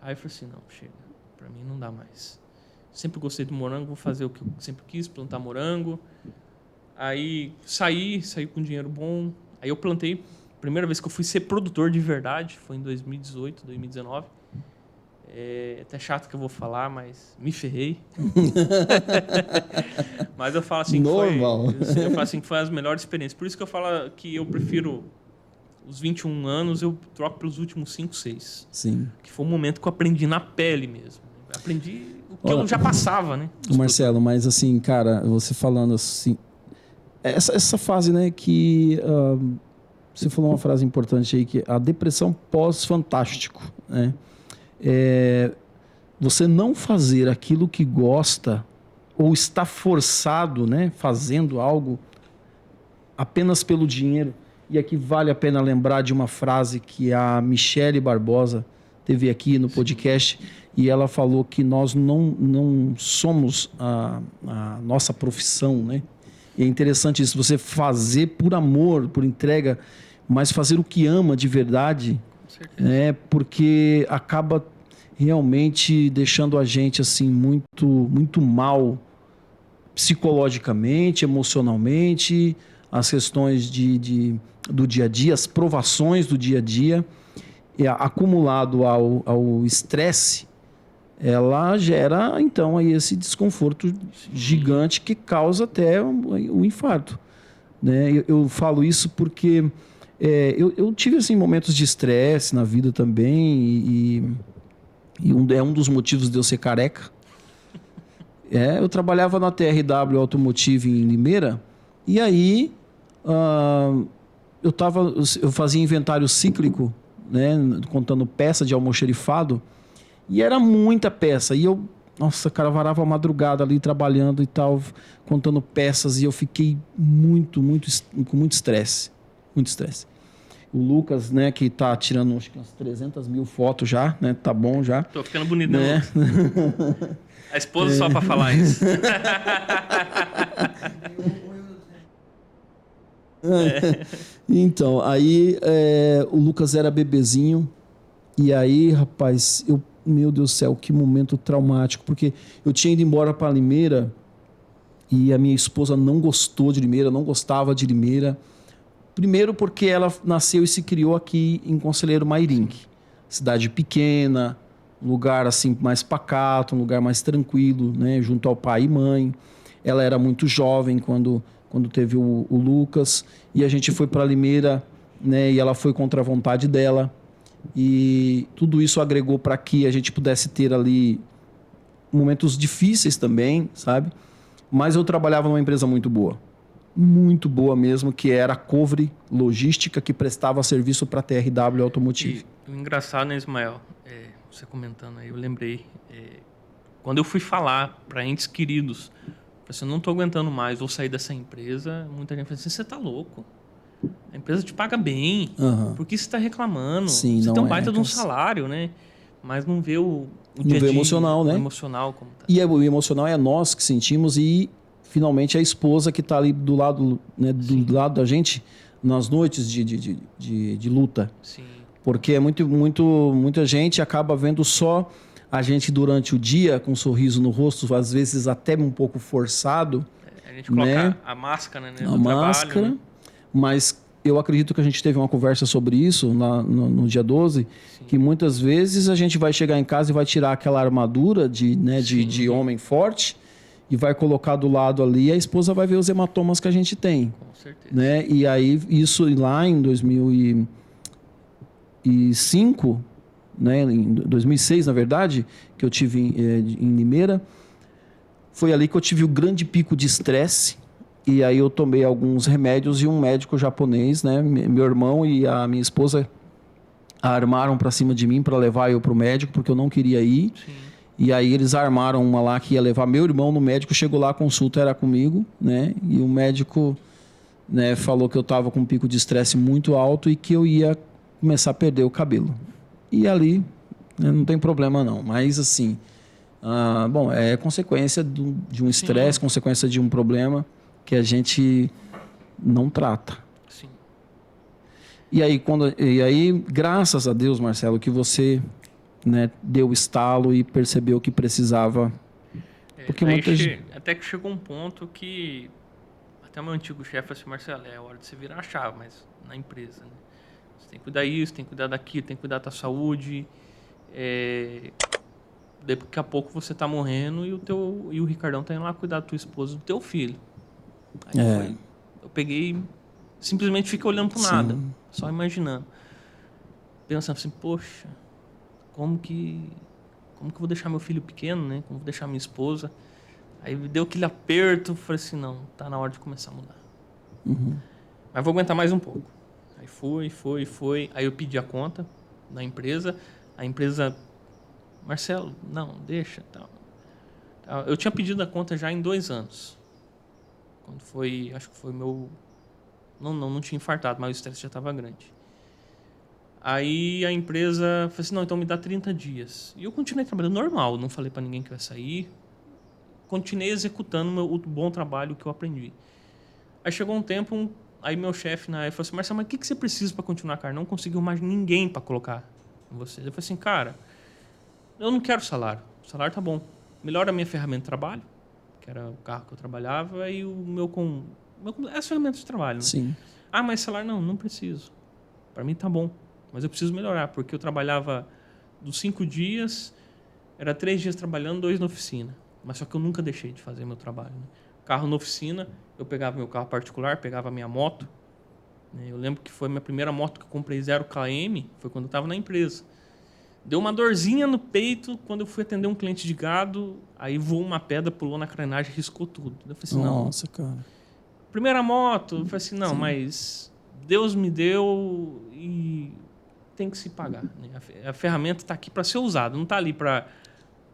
aí eu falei assim, não, chega, pra mim não dá mais. Sempre gostei do morango, vou fazer o que eu sempre quis, plantar morango. Aí saí com dinheiro bom. Aí eu plantei, primeira vez que eu fui ser produtor de verdade, foi em 2018, 2019. É até chato que eu vou falar, mas me ferrei. Mas eu falo assim Normal. Eu falo assim que foi as melhores experiências. Por isso que eu falo que eu prefiro os 21 anos, eu troco pelos últimos 5, 6. Sim. Que foi um momento que eu aprendi na pele mesmo. Aprendi o que eu já passava, né? Marcelo, mas assim, cara, você falando assim... Essa fase, né, que... você falou uma frase importante aí, que a depressão pós-fantástico, né? Você não fazer aquilo que gosta ou está forçado, né, fazendo algo apenas pelo dinheiro. E aqui vale a pena lembrar de uma frase que a Michele Barbosa teve aqui no podcast, e ela falou que nós não somos a nossa profissão, né? E é interessante isso, você fazer por amor, por entrega, mas fazer o que ama de verdade, né? Porque acaba realmente deixando a gente assim muito, muito mal psicologicamente, emocionalmente, as questões do dia a dia, as provações do dia a dia, acumulado ao estresse, ela gera então aí esse desconforto gigante que causa até o infarto, né? Eu falo isso porque eu tive assim, momentos de estresse na vida também, e um dos motivos de eu ser careca. Eu trabalhava na TRW Automotive em Limeira, e aí eu fazia inventário cíclico, né, contando peça de almoxerifado, e era muita peça. E eu, nossa, cara, varava a madrugada ali trabalhando e tal, contando peças, e eu fiquei com muito estresse. Muito estresse. O Lucas, né, que tá tirando acho que umas 300 mil fotos já, né? Tá bom já. Tô ficando bonitão. Né? A esposa só pra falar isso. Então, aí o Lucas era bebezinho, e aí, rapaz, meu Deus do céu, que momento traumático, porque eu tinha ido embora para Limeira e a minha esposa não gostou de Limeira, não gostava de Limeira. Primeiro porque ela nasceu e se criou aqui em Conselheiro Mairinque, cidade pequena, um lugar assim mais pacato, um lugar mais tranquilo, né, junto ao pai e mãe. Ela era muito jovem quando teve o Lucas, e a gente foi para Limeira, né, e ela foi contra a vontade dela. E tudo isso agregou para que a gente pudesse ter ali momentos difíceis também, sabe? Mas eu trabalhava numa empresa muito boa mesmo, que era a Covre Logística, que prestava serviço para a TRW Automotive. E o engraçado, né, Ismael? Você comentando aí, eu lembrei. Quando eu fui falar para entes queridos, eu falei assim, eu não estou aguentando mais, vou sair dessa empresa, muita gente falou assim, você está louco? A empresa te paga bem, por que você está reclamando? Sim, você tem um baita de um salário, né? Mas não vê o dia a dia emocional, né? O emocional como tá. E o emocional é nós que sentimos, e finalmente a esposa que está ali do lado, né, do lado da gente nas noites de luta. Sim. Porque muita gente acaba vendo só a gente durante o dia com um sorriso no rosto, às vezes até um pouco forçado. A gente coloca, né, a máscara, né? A máscara. Trabalho, né? Mas eu acredito que a gente teve uma conversa sobre isso no dia 12, sim, que muitas vezes a gente vai chegar em casa e vai tirar aquela armadura de homem forte e vai colocar do lado ali, e a esposa vai ver os hematomas que a gente tem. Com certeza. Né? E aí, isso lá em 2005, né, em 2006, na verdade, que eu tive em Limeira, foi ali que eu tive o grande pico de estresse. E aí eu tomei alguns remédios e um médico japonês, né, meu irmão e a minha esposa armaram para cima de mim para levar eu para o médico, porque eu não queria ir. Sim. E aí eles armaram uma lá que ia levar meu irmão no médico. Chegou lá, a consulta era comigo, né? E o médico, né, falou que eu estava com um pico de estresse muito alto e que eu ia começar a perder o cabelo. E ali, né, não tem problema não. Mas assim, bom, é consequência de um estresse, consequência de um problema que a gente não trata. Sim. E aí, graças a Deus, Marcelo, que você, né, deu o estalo e percebeu que precisava. Porque até que chegou um ponto que até o meu antigo chefe falou assim: Marcelo, é hora de você virar a chave, mas na empresa, né? Você tem que cuidar disso, tem que cuidar daquilo, tem que cuidar da tua saúde. Daqui a pouco você tá morrendo e o Ricardão tá indo lá cuidar da tua esposa e do teu filho. Aí eu peguei, simplesmente fiquei olhando pro nada, só imaginando. Pensando assim, poxa, como que eu vou deixar meu filho pequeno, né? Como vou deixar minha esposa? Aí deu aquele aperto, falei assim, não, tá na hora de começar a mudar. Mas vou aguentar mais um pouco. Aí foi. Aí eu pedi a conta da empresa. A empresa, Marcelo, não, deixa, tal. Eu tinha pedido a conta já em 2 anos. Quando foi, acho que foi meu... Não tinha infartado, mas o estresse já estava grande. Aí a empresa falou assim, não, então me dá 30 dias. E eu continuei trabalhando normal, não falei para ninguém que eu ia sair. Continuei executando o bom trabalho que eu aprendi. Aí chegou um tempo, aí meu chefe na época falou assim, Marcelo, mas o que você precisa para continuar, cara? Não conseguiu mais ninguém para colocar em você. Eu falei assim, cara, eu não quero salário. O salário tá bom. Melhora a minha ferramenta de trabalho, que era o carro que eu trabalhava, e o as ferramentas de trabalho, né? Sim. Ah, mas salário não preciso. Para mim tá bom. Mas eu preciso melhorar, porque eu trabalhava dos 5 dias, era 3 dias trabalhando, 2 na oficina. Mas só que eu nunca deixei de fazer meu trabalho, né? Carro na oficina, eu pegava meu carro particular, pegava a minha moto. Né? Eu lembro que foi a minha primeira moto que eu comprei 0 km, foi quando eu estava na empresa. Deu uma dorzinha no peito quando eu fui atender um cliente de gado, aí voou uma pedra, pulou na carenagem e riscou tudo. Eu falei assim, nossa, cara. Primeira moto, eu falei assim, não, mas Deus me deu e tem que se pagar. Né? A ferramenta está aqui para ser usada, não está ali para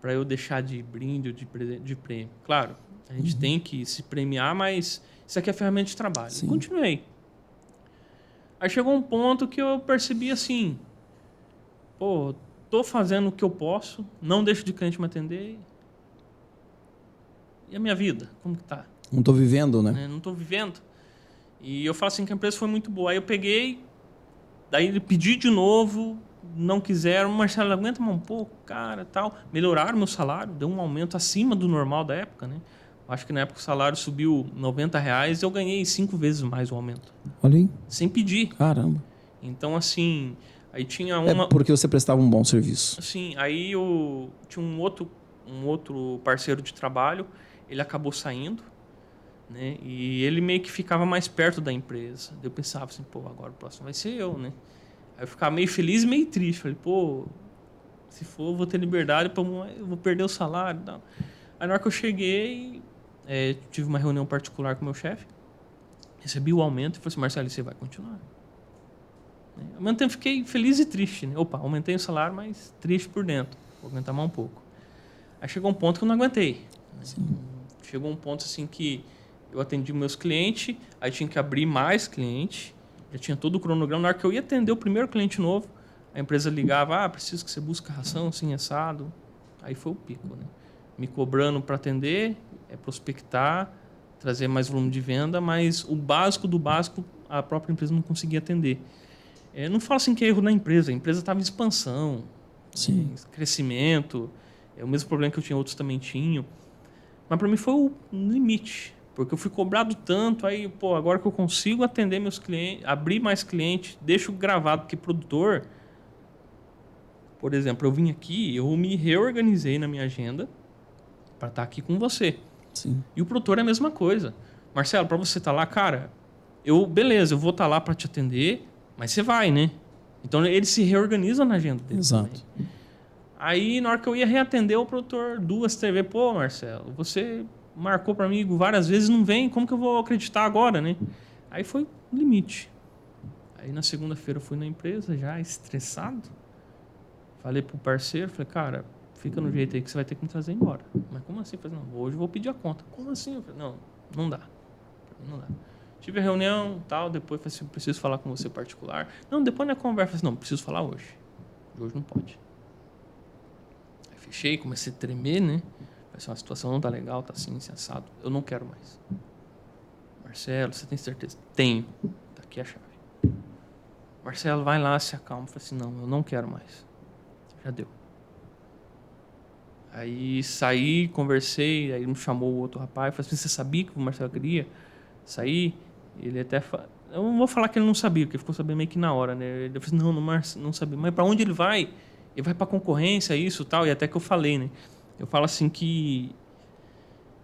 eu deixar de brinde ou de prêmio. Claro, a gente tem que se premiar, mas isso aqui é ferramenta de trabalho. Eu continuei. Aí chegou um ponto que eu percebi assim, pô, tô fazendo o que eu posso, não deixo de cliente me atender. E a minha vida, como que tá? Não tô vivendo, né? Não tô vivendo. E eu falo assim que a empresa foi muito boa. Aí eu peguei, daí pedi de novo, não quiseram. Marcelo, aguenta mais um pouco, cara, tal. Melhoraram meu salário, deu um aumento acima do normal da época, né? Acho que na época o salário subiu R$90 e eu ganhei 5 vezes mais o aumento. Olha aí. Sem pedir. Caramba. Então, assim, aí tinha uma... É porque você prestava um bom serviço. Sim, aí eu tinha um outro parceiro de trabalho, ele acabou saindo, né? E ele meio que ficava mais perto da empresa. Eu pensava assim, pô, agora o próximo vai ser eu, né? Aí eu ficava meio feliz e meio triste. Falei, pô, se for, eu vou ter liberdade, eu vou perder o salário e tal. Aí na hora que eu cheguei, tive uma reunião particular com o meu chefe, recebi o aumento e falei assim, Marcelo, você vai continuar. Ao mesmo tempo fiquei feliz e triste, né? Opa, aumentei o salário, mas triste por dentro. Vou aguentar mais um pouco. Aí chegou um ponto que eu não aguentei. Chegou um ponto assim que eu atendi meus clientes, aí tinha que abrir mais cliente, já tinha todo o cronograma. Na hora que eu ia atender o primeiro cliente novo, a empresa ligava, preciso que você busque ração, assim, assado. Aí foi o pico, né? Me cobrando para atender, prospectar, trazer mais volume de venda, mas o básico do básico a própria empresa não conseguia atender. Não falo assim que é erro da empresa, a empresa estava em expansão, crescimento, é o mesmo problema que eu tinha, outros também tinham. Mas para mim foi o limite, porque eu fui cobrado tanto, aí, pô, agora que eu consigo atender meus clientes, abrir mais clientes, deixo gravado, porque produtor, por exemplo, eu vim aqui, eu me reorganizei na minha agenda para estar aqui com você. Sim. E o produtor é a mesma coisa. Marcelo, para você estar lá, cara, beleza, eu vou estar lá para te atender, mas você vai, né? Então, eles se reorganizam na agenda deles. Exato. Também. Aí, na hora que eu ia reatender o produtor, 2, 3 vezes, pô, Marcelo, você marcou para mim várias vezes, não vem, como que eu vou acreditar agora, né? Aí foi o limite. Aí, na segunda-feira, eu fui na empresa, já estressado. Falei pro parceiro, falei, cara, fica no jeito aí que você vai ter que me trazer embora. Mas como assim? Eu falei, não, hoje eu vou pedir a conta. Como assim? Eu falei, não dá. Não dá. Tive a reunião, tal, depois falei assim, preciso falar com você particular. Não, depois na conversa, falei assim, não, preciso falar hoje. Hoje não pode. Aí fechei, comecei a tremer, né? Falei assim, a situação não tá legal, tá assim, assado. Eu não quero mais. Marcelo, você tem certeza? Tenho. Tá aqui a chave. Marcelo, vai lá, se acalma. Eu falei assim, não, eu não quero mais. Já deu. Aí saí, conversei, aí me chamou o outro rapaz, falei assim, você sabia que o Marcelo queria sair? Ele até... Eu não vou falar que ele não sabia, porque ficou sabendo meio que na hora, né? Ele falou assim, não sabia. Mas para onde ele vai? Ele vai para concorrência, isso e tal. E até que eu falei, né? Eu falo assim que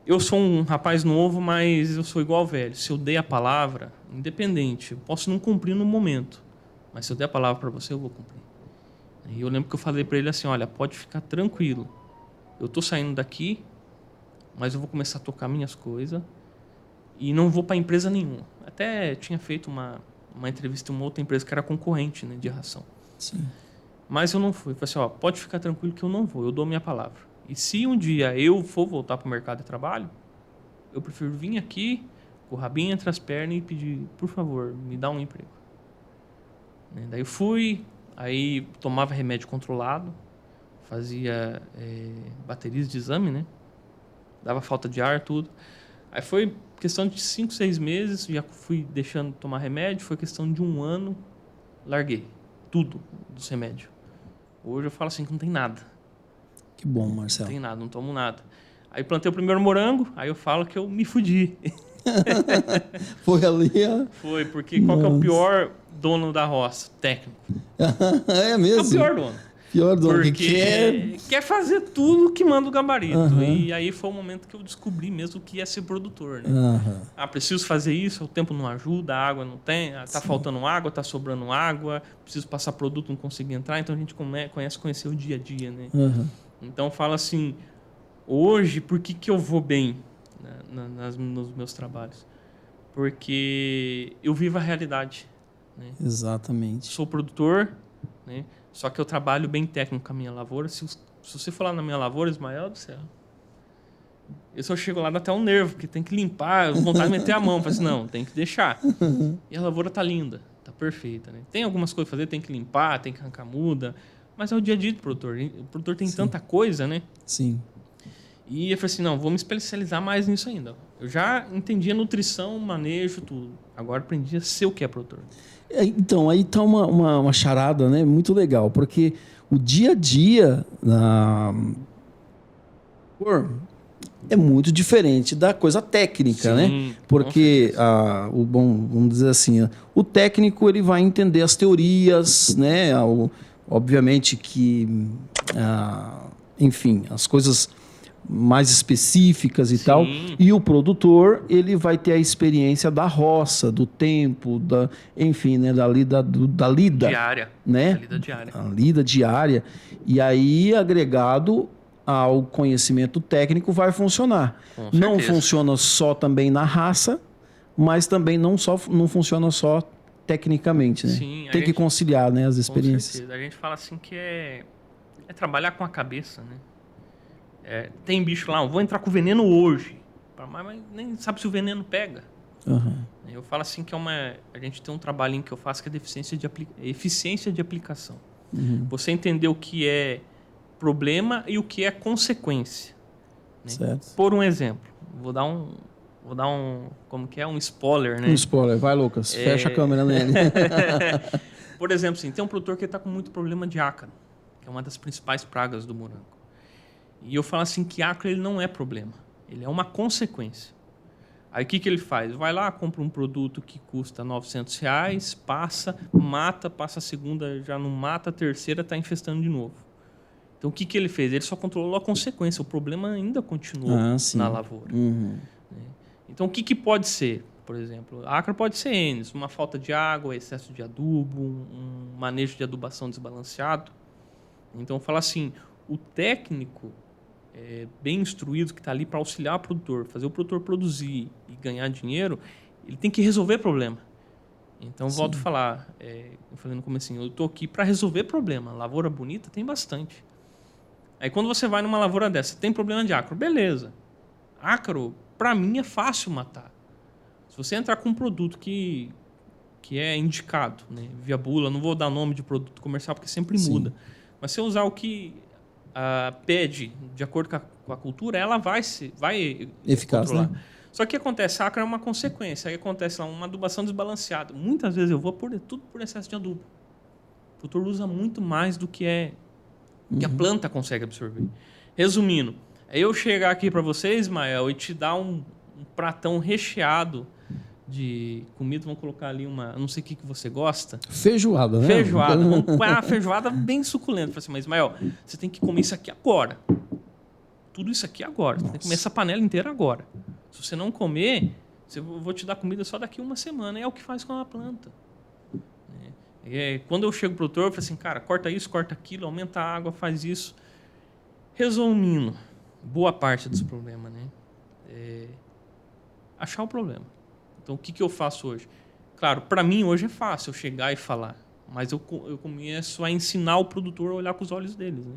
eu sou um rapaz novo, mas eu sou igual ao velho. Se eu dei a palavra, independente, eu posso não cumprir no momento. Mas se eu der a palavra para você, eu vou cumprir. E eu lembro que eu falei para ele assim, olha, pode ficar tranquilo. Eu tô saindo daqui, mas eu vou começar a tocar minhas coisas e não vou para empresa nenhuma. Até tinha feito uma entrevista em uma outra empresa que era concorrente, né, de ração. Sim. Mas eu não fui. Eu falei assim, ó, pode ficar tranquilo que eu não vou, eu dou minha palavra. E se um dia eu for voltar para o mercado de trabalho, eu prefiro vir aqui com o rabinho entre as pernas e pedir, por favor, me dá um emprego. Daí eu fui, aí tomava remédio controlado, fazia baterias de exame, né? Dava falta de ar, tudo. Aí foi questão de 5, 6 meses, já fui deixando de tomar remédio, foi questão de 1 ano, larguei tudo dos remédios. Hoje eu falo assim que não tem nada. Que bom, Marcelo. Não tem nada, não tomo nada. Aí plantei o primeiro morango, aí eu falo que eu me fudi. Foi ali, Foi, porque qual que é o pior dono da roça? Técnico. É mesmo? É o pior dono. Pior dono. Porque quer fazer tudo que manda o gabarito. E aí foi o momento que eu descobri mesmo que ia ser produtor, né? Preciso fazer isso, o tempo não ajuda, a água não tem, tá faltando água, tá sobrando água, preciso passar produto, não consigo entrar, então a gente conhecer o dia a dia, né? Então fala assim, hoje, por que eu vou bem, né, nos meus trabalhos? Porque eu vivo a realidade. Né? Exatamente. Sou produtor, né? Só que eu trabalho bem técnico com a minha lavoura. Se você for lá na minha lavoura, Ismael do céu, eu só chego lá dá até um nervo, porque tem que limpar, eu vontade de meter a mão. Falei assim, não, tem que deixar. E a lavoura tá linda, tá perfeita. Né? Tem algumas coisas a fazer, tem que limpar, tem que arrancar muda, mas é o dia a dia do produtor. O produtor tem tanta coisa, né? Sim. E eu falei assim, não, vou me especializar mais nisso ainda. Eu já entendia nutrição, manejo, tudo. Agora aprendi a ser o que é produtor. Então, aí está uma charada, né? Muito legal, porque o dia a dia é muito diferente da coisa técnica, né? Porque vamos dizer assim, o técnico ele vai entender as teorias, né? Obviamente que, enfim, as coisas mais específicas e tal, e o produtor ele vai ter a experiência da roça, do tempo, enfim, né, da lida diária, né? A lida diária, e aí agregado ao conhecimento técnico vai funcionar. Não funciona só também na raça, mas também não funciona só tecnicamente, né? Sim, tem que conciliar, né, as experiências. Com certeza. A gente fala assim que é trabalhar com a cabeça, né? Tem bicho lá, eu vou entrar com veneno hoje, mas nem sabe se o veneno pega. Eu falo assim que a gente tem um trabalhinho que eu faço que é eficiência de aplicação. Você entender o que é problema e o que é consequência. Né? Certo. Por um exemplo, vou dar um como que é? Um spoiler, né? Um spoiler, vai Lucas, fecha a câmera nele. Por exemplo, assim, tem um produtor que está com muito problema de ácaro, que é uma das principais pragas do morango. E eu falo assim que ácaro ele não é problema, ele é uma consequência. Aí o que ele faz? Vai lá, compra um produto que custa R$900, passa a segunda, já não mata, a terceira está infestando de novo. Então o que ele fez? Ele só controlou a consequência, o problema ainda continuou na lavoura. Então o que pode ser? Por exemplo, a ácaro pode ser N, uma falta de água, excesso de adubo, manejo de adubação desbalanceado. Então, eu falo assim, o técnico bem instruído que está ali para auxiliar o produtor, fazer o produtor produzir e ganhar dinheiro, ele tem que resolver problema. Então, volto a falar, eu falei no comecinho, eu estou aqui para resolver problema. Lavoura bonita tem bastante. Aí, quando você vai numa lavoura dessa, tem problema de ácaro, beleza. Ácaro, para mim, é fácil matar. Se você entrar com um produto que é indicado, né, via bula, não vou dar nome de produto comercial porque sempre muda, mas se eu usar o que pede de acordo com a cultura, ela vai eficaz, controlar. né? Só que acontece, a acra é uma consequência. Aí acontece lá, uma adubação desbalanceada. Muitas vezes eu vou tudo por excesso de adubo. O produtor usa muito mais do que que a planta consegue absorver. Resumindo, é eu chegar aqui para você, Ismael, e te dar um pratão recheado de comida, vamos colocar ali não sei o que você gosta. Feijoada, né? Feijoada. Vamos pôr uma feijoada bem suculenta. Falei assim, mas Ismael, você tem que comer isso aqui agora. Tudo isso aqui agora. Você tem que comer essa panela inteira agora. Se você não comer, eu vou te dar comida só daqui uma semana. É o que faz com a planta. Quando eu chego pro produtor, eu falo assim, cara, corta isso, corta aquilo, aumenta a água, faz isso. Resumindo, boa parte dos problemas, né? Achar o problema. Então, o que eu faço hoje? Claro, para mim hoje é fácil eu chegar e falar, mas eu começo a ensinar o produtor a olhar com os olhos deles, né?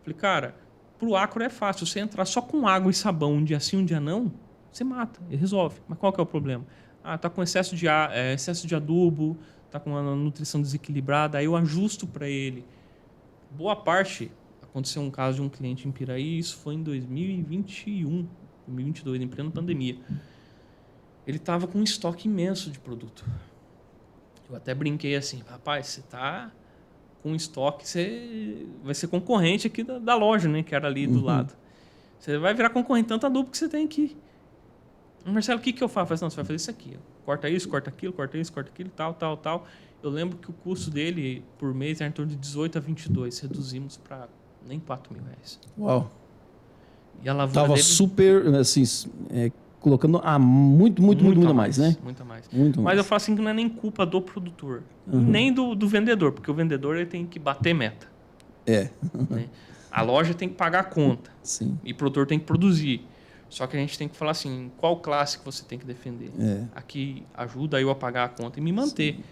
Falei, cara, pro acro é fácil. Você entrar só com água e sabão um dia sim, um dia não, você mata, ele resolve. Mas qual que é o problema? Tá com excesso de adubo, tá com uma nutrição desequilibrada, aí eu ajusto para ele. Boa parte, aconteceu um caso de um cliente em Piraí, isso foi em 2021, 2022, em plena pandemia. Ele estava com um estoque imenso de produto. Eu até brinquei assim, rapaz, você está com estoque, você vai ser concorrente aqui da loja, né, que era ali do lado. Você vai virar concorrente, tanto adubo que você tem aqui. Marcelo, o que eu faço? Eu falei, não, você vai fazer isso aqui. Corta isso, corta aquilo, corta isso, corta aquilo, tal. Eu lembro que o custo dele por mês era em torno de 18 a 22. Reduzimos para nem 4 mil reais. Uau. E a lavoura tava dele... super, assim, colocando muito mais, né? Muito mais. Muito Mas mais. eu falo assim que não é nem culpa do produtor, nem do vendedor, porque o vendedor ele tem que bater meta. Né? A loja tem que pagar a conta. Sim. E o produtor tem que produzir. Só que a gente tem que falar assim, qual classe que você tem que defender? Aqui ajuda eu a pagar a conta e me manter. Sim.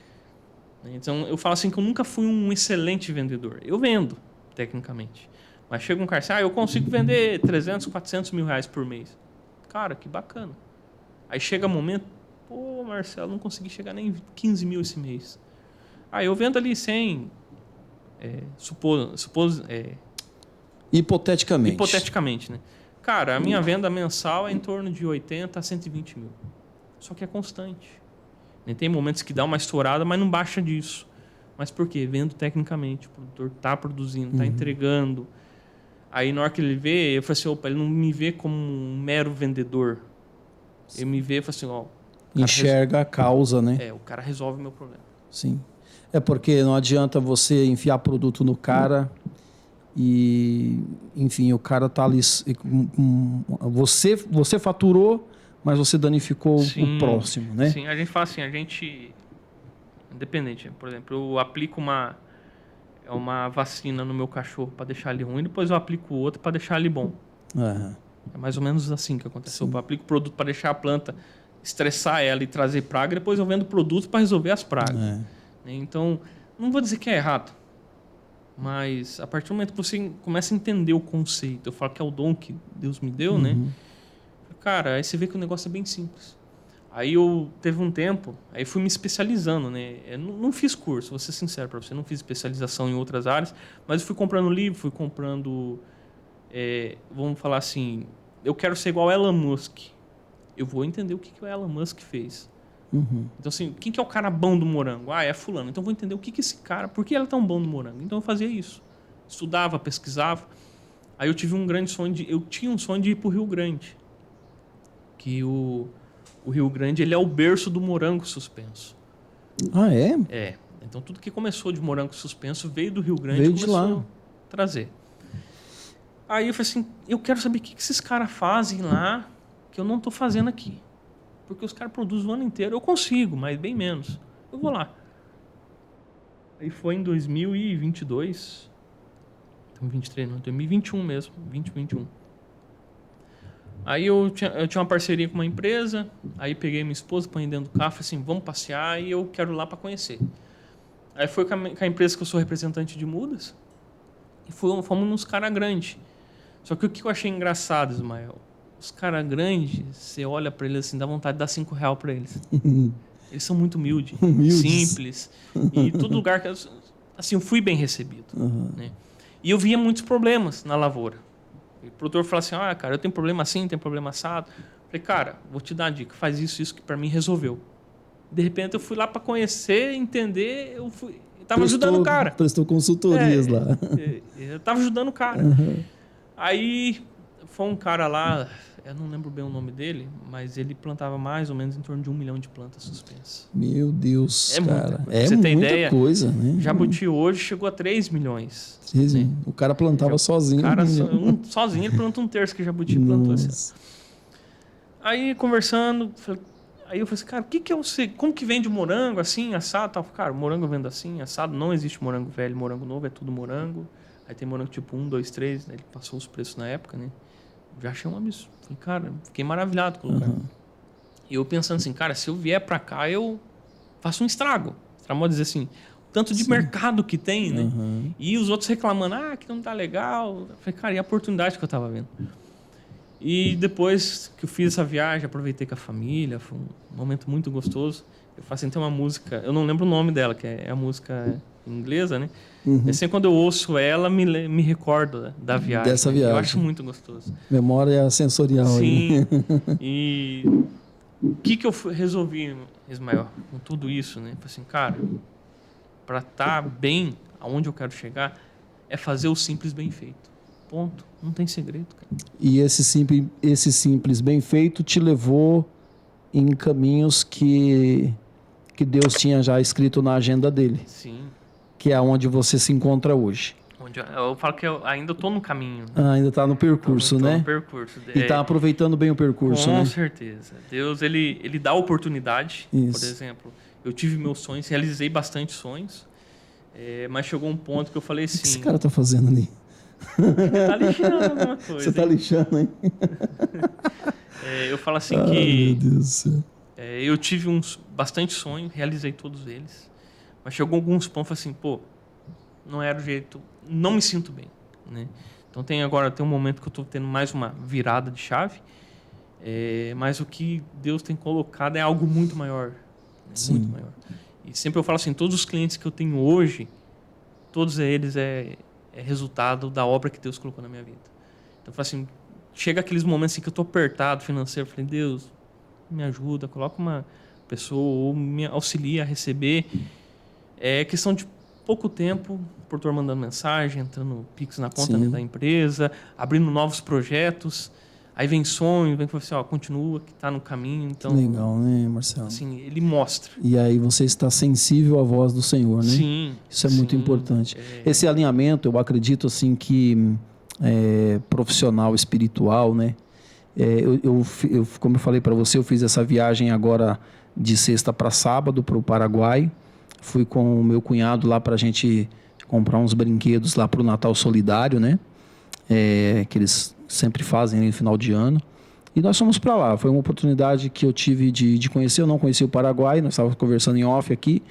Então, eu falo assim que eu nunca fui um excelente vendedor. Eu vendo, tecnicamente. Mas chega um cara assim, eu consigo vender 300, 400 mil reais por mês. Cara, que bacana. Aí chega um momento, pô, Marcelo, não consegui chegar nem 15 mil esse mês. Eu vendo ali 100, hipoteticamente, né? Cara, a minha venda mensal é em torno de 80 a 120 mil. Só que é constante. Tem momentos que dá uma estourada, mas não baixa disso. Mas por quê? Vendo tecnicamente. O produtor está produzindo, está entregando. Aí, na hora que ele vê, eu falo assim, opa, ele não me vê como um mero vendedor. Ele me vê e fala assim, enxerga a causa, né? O cara resolve o meu problema. Sim. É porque não adianta você enfiar produto no cara... E, enfim, o cara tá ali. Você faturou, mas você danificou o próximo, né? Sim, a gente fala assim, independente. Por exemplo, eu aplico uma vacina no meu cachorro para deixar ele ruim, depois eu aplico outra para deixar ele bom. É mais ou menos assim que aconteceu. Eu aplico produto para deixar a planta, estressar ela e trazer praga, depois eu vendo produto para resolver as pragas. Então, não vou dizer que é errado. Mas a partir do momento que você começa a entender o conceito, eu falo que é o dom que Deus me deu, né? Cara, aí você vê que o negócio é bem simples. Aí teve um tempo, aí fui me especializando, né? Eu não fiz curso, vou ser sincero para você, não fiz especialização em outras áreas, mas eu fui comprando livro, fui comprando, vamos falar assim, eu quero ser igual Elon Musk. Eu vou entender o que o Elon Musk fez. Então, assim, quem que é o cara bom do morango? É fulano. Então, eu vou entender o que esse cara... Por que ele é tão bom no morango? Então, eu fazia isso. Estudava, pesquisava. Aí, eu tive um grande sonho eu tinha um sonho de ir para o Rio Grande. Que o Rio Grande, ele é o berço do morango suspenso. Ah, é? É. Então, tudo que começou de morango suspenso veio do Rio Grande. Veio e começou de lá. a trazer. Aí, eu falei assim, eu quero saber o que esses caras fazem lá que eu não estou fazendo aqui. Porque os caras produzem o ano inteiro. Eu consigo, mas bem menos. Eu vou lá. Aí foi em 2022. 2023, não, 2021 mesmo. 2021. Aí eu tinha uma parceria com uma empresa. Aí peguei minha esposa, põe dentro do carro, falei assim, vamos passear e eu quero ir lá para conhecer. Aí foi com a empresa que eu sou representante de mudas. E fomos nos caras grandes. Só que o que eu achei engraçado, Ismael, os caras grandes, você olha para eles assim, dá vontade de dar R$5 para eles. Eles são muito humildes, simples. E todo lugar que... Assim, eu fui bem recebido. Né? E eu via muitos problemas na lavoura. E o produtor falava assim, cara, eu tenho problema assim, tenho problema assado. Falei, cara, vou te dar uma dica, faz isso que para mim resolveu. De repente eu fui lá para conhecer, entender, eu tava ajudando o cara. Prestou consultorias lá. Eu tava ajudando o cara. Aí foi um cara lá, eu não lembro bem o nome dele, mas ele plantava mais ou menos em torno de 1 milhão de plantas suspensas. Meu Deus, cara. Você tem ideia, coisa, né? Jabuti hoje chegou a 3 milhões. Né? O cara plantava sozinho. Sozinho, ele plantou 1/3 que Jabuti plantou. Assim. Aí, conversando, aí eu falei assim, cara, como que vende morango, assim, assado? Tal? Cara, morango eu vendo assim, assado. Não existe morango velho, morango novo, é tudo morango. Aí tem morango tipo 1, 2, 3, né? Ele passou os preços na época, né? Já achei um absurdo. Falei, cara, fiquei maravilhado com o lugar. E eu pensando assim, cara, se eu vier pra cá, eu faço um estrago. Pra modo dizer assim, tanto de mercado que tem, né? E os outros reclamando, que não tá legal. Eu falei, cara, e a oportunidade que eu tava vendo? E depois que eu fiz essa viagem, aproveitei com a família, foi um momento muito gostoso. Eu faço assim, tem uma música, eu não lembro o nome dela, que é a música inglesa, né? E sempre quando eu ouço ela, me recordo da viagem. Dessa viagem. Eu acho muito gostoso. Memória sensorial. Sim. E o que eu resolvi, Ismael, com tudo isso, né? Falei assim, cara, para estar bem aonde eu quero chegar, é fazer o simples bem feito. Ponto. Não tem segredo, cara. E esse simples bem feito te levou em caminhos que Deus tinha já escrito na agenda dele. Sim. Que é onde você se encontra hoje. Eu falo que eu ainda estou no caminho. Né? Ainda está no percurso, né? No percurso. E está aproveitando bem o percurso, né? Com certeza. Deus, ele dá oportunidade. Isso. Por exemplo, eu tive meus sonhos, realizei bastante sonhos, mas chegou um ponto que eu falei assim... O que esse cara está fazendo ali? Tá lixando alguma coisa. Você está lixando, hein? Eu falo assim que... Meu Deus do céu. Eu tive bastante sonhos, realizei todos eles. Mas chegou alguns pontos assim, não era o jeito, não me sinto bem, né? Então tem um momento que eu estou tendo mais uma virada de chave, mas o que Deus tem colocado é algo muito maior, né? Muito maior. E sempre eu falo assim, todos os clientes que eu tenho hoje, todos eles é resultado da obra que Deus colocou na minha vida. Então eu falo assim, chega aqueles momentos assim que eu estou apertado financeiro, eu falei, Deus, me ajuda, coloca uma pessoa ou me auxilia a receber. É questão de pouco tempo, o produtor mandando mensagem, entrando Pix na conta da empresa, abrindo novos projetos. Aí vem sonho, vem assim, continua, que está no caminho. Então, legal, né, Marcelo? Assim, ele mostra. E aí você está sensível à voz do Senhor, né? Sim. Isso é muito importante. Esse alinhamento, eu acredito assim que profissional, espiritual, né? Como eu falei para você, eu fiz essa viagem agora de sexta para sábado para o Paraguai. Fui com o meu cunhado lá para a gente comprar uns brinquedos lá para o Natal Solidário, né? Que eles sempre fazem no final de ano. E nós fomos para lá. Foi uma oportunidade que eu tive de conhecer. Eu não conheci o Paraguai, nós estávamos conversando em off aqui.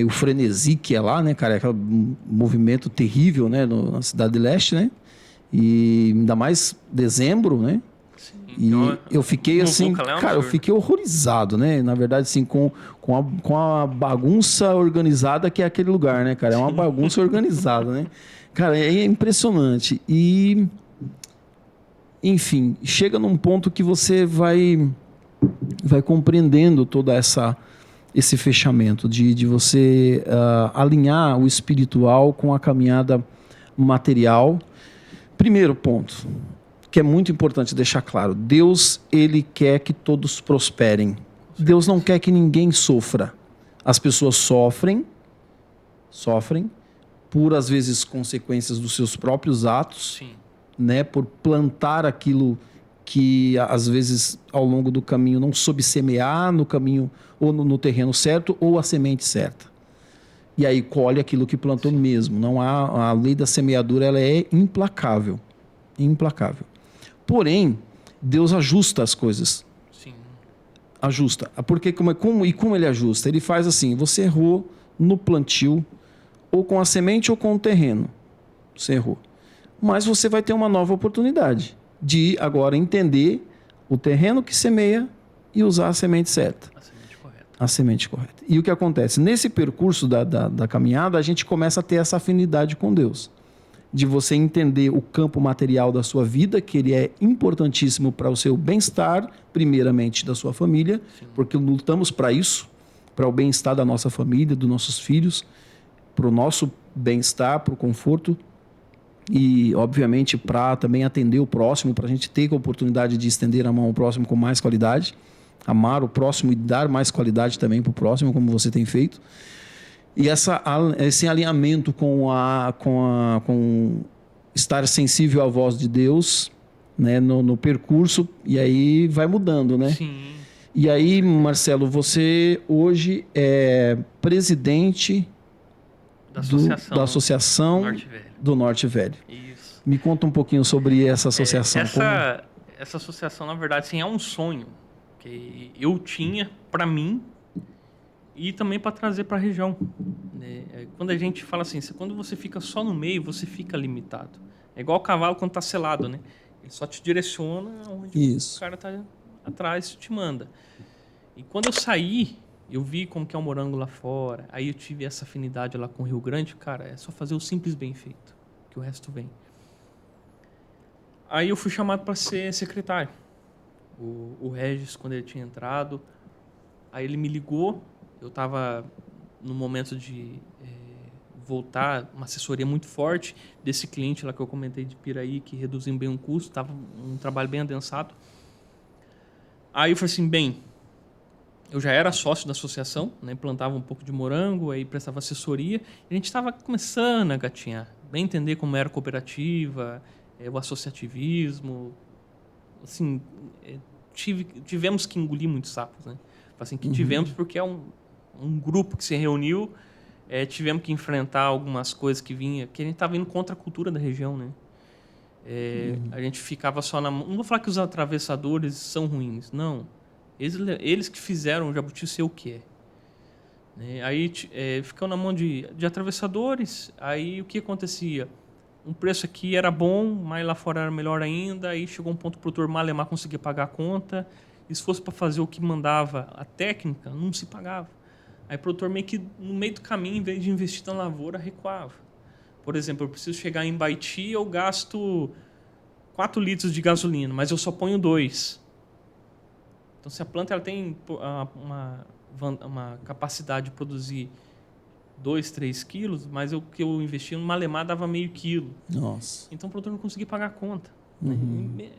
O frenesi que é lá, né, cara? É aquele movimento terrível, né? Na Cidade Leste, E ainda mais dezembro, né? E eu fiquei assim, cara, eu fiquei horrorizado, né? Na verdade, assim, com a bagunça organizada que é aquele lugar, né, cara? É uma bagunça organizada, né? Cara, é impressionante. E, enfim, chega num ponto que você vai compreendendo toda esse fechamento de você alinhar o espiritual com a caminhada material. Primeiro ponto, que é muito importante deixar claro, Deus, ele quer que todos prosperem. Deus não quer que ninguém sofra. As pessoas sofrem por, às vezes, consequências dos seus próprios atos, né? Por plantar aquilo que, às vezes, ao longo do caminho, não soube semear no caminho ou no terreno certo ou a semente certa. E aí colhe aquilo que plantou mesmo. Não há, a lei da semeadura, ela é implacável. Implacável. Porém, Deus ajusta as coisas. Sim. Ajusta. Porque como ele ajusta? Ele faz assim, você errou no plantio, ou com a semente ou com o terreno. Você errou. Mas você vai ter uma nova oportunidade de agora entender o terreno que semeia e usar a semente certa. A semente correta. A semente correta. E o que acontece? Nesse percurso da caminhada, a gente começa a ter essa afinidade com Deus. De você entender o campo material da sua vida, que ele é importantíssimo para o seu bem-estar, primeiramente da sua família, Sim. porque lutamos para isso, para o bem-estar da nossa família, dos nossos filhos, para o nosso bem-estar, para o conforto e, obviamente, para também atender o próximo, para a gente ter a oportunidade de estender a mão ao próximo com mais qualidade, amar o próximo e dar mais qualidade também para o próximo, como você tem feito. E esse alinhamento com estar sensível à voz de Deus, né, no percurso, e aí vai mudando, né? Sim. E aí, Marcelo, você hoje é presidente da Associação do Norte Velho. Isso. Me conta um pouquinho sobre essa associação. Essa associação, na verdade, sim, é um sonho que eu tinha para mim e também para trazer para a região. Quando a gente fala assim, quando você fica só no meio, você fica limitado. É igual o cavalo quando está selado, né? Ele só te direciona onde o cara está atrás te manda. E quando eu saí, eu vi como que é o morango lá fora. Aí eu tive essa afinidade lá com o Rio Grande. Cara, é só fazer o simples bem feito, que o resto vem. Aí eu fui chamado para ser secretário. O Regis, quando ele tinha entrado, aí ele me ligou. Eu estava no momento de voltar, uma assessoria muito forte desse cliente lá que eu comentei de Piraí, que reduziu bem o custo, estava um trabalho bem adensado. Aí eu falei assim, bem, eu já era sócio da associação, né, plantava um pouco de morango, aí prestava assessoria, e a gente estava começando a gatinhar, bem entender como era a cooperativa, o associativismo, assim, tivemos que engolir muitos sapos, né? Assim, que tivemos porque é um grupo que se reuniu, tivemos que enfrentar algumas coisas que vinha, que a gente estava indo contra a cultura da região, né? A gente ficava só na mão. Não vou falar que os atravessadores são ruins, não. Eles que fizeram o Jabuti ser o que é. Né? Aí ficou na mão de atravessadores, aí o que acontecia? Um preço aqui era bom, mas lá fora era melhor ainda, aí chegou um ponto que o produtor Malemar conseguia pagar a conta, e se fosse para fazer o que mandava a técnica, não se pagava. Aí o produtor meio que no meio do caminho, em vez de investir na lavoura, recuava. Por exemplo, eu preciso chegar em Baiti, eu gasto 4 litros de gasolina, mas eu só ponho 2. Então, se a planta ela tem uma capacidade de produzir 2, 3 quilos, mas o que eu investi no Malemar dava meio quilo. Nossa. Então o produtor não conseguia pagar a conta. Né?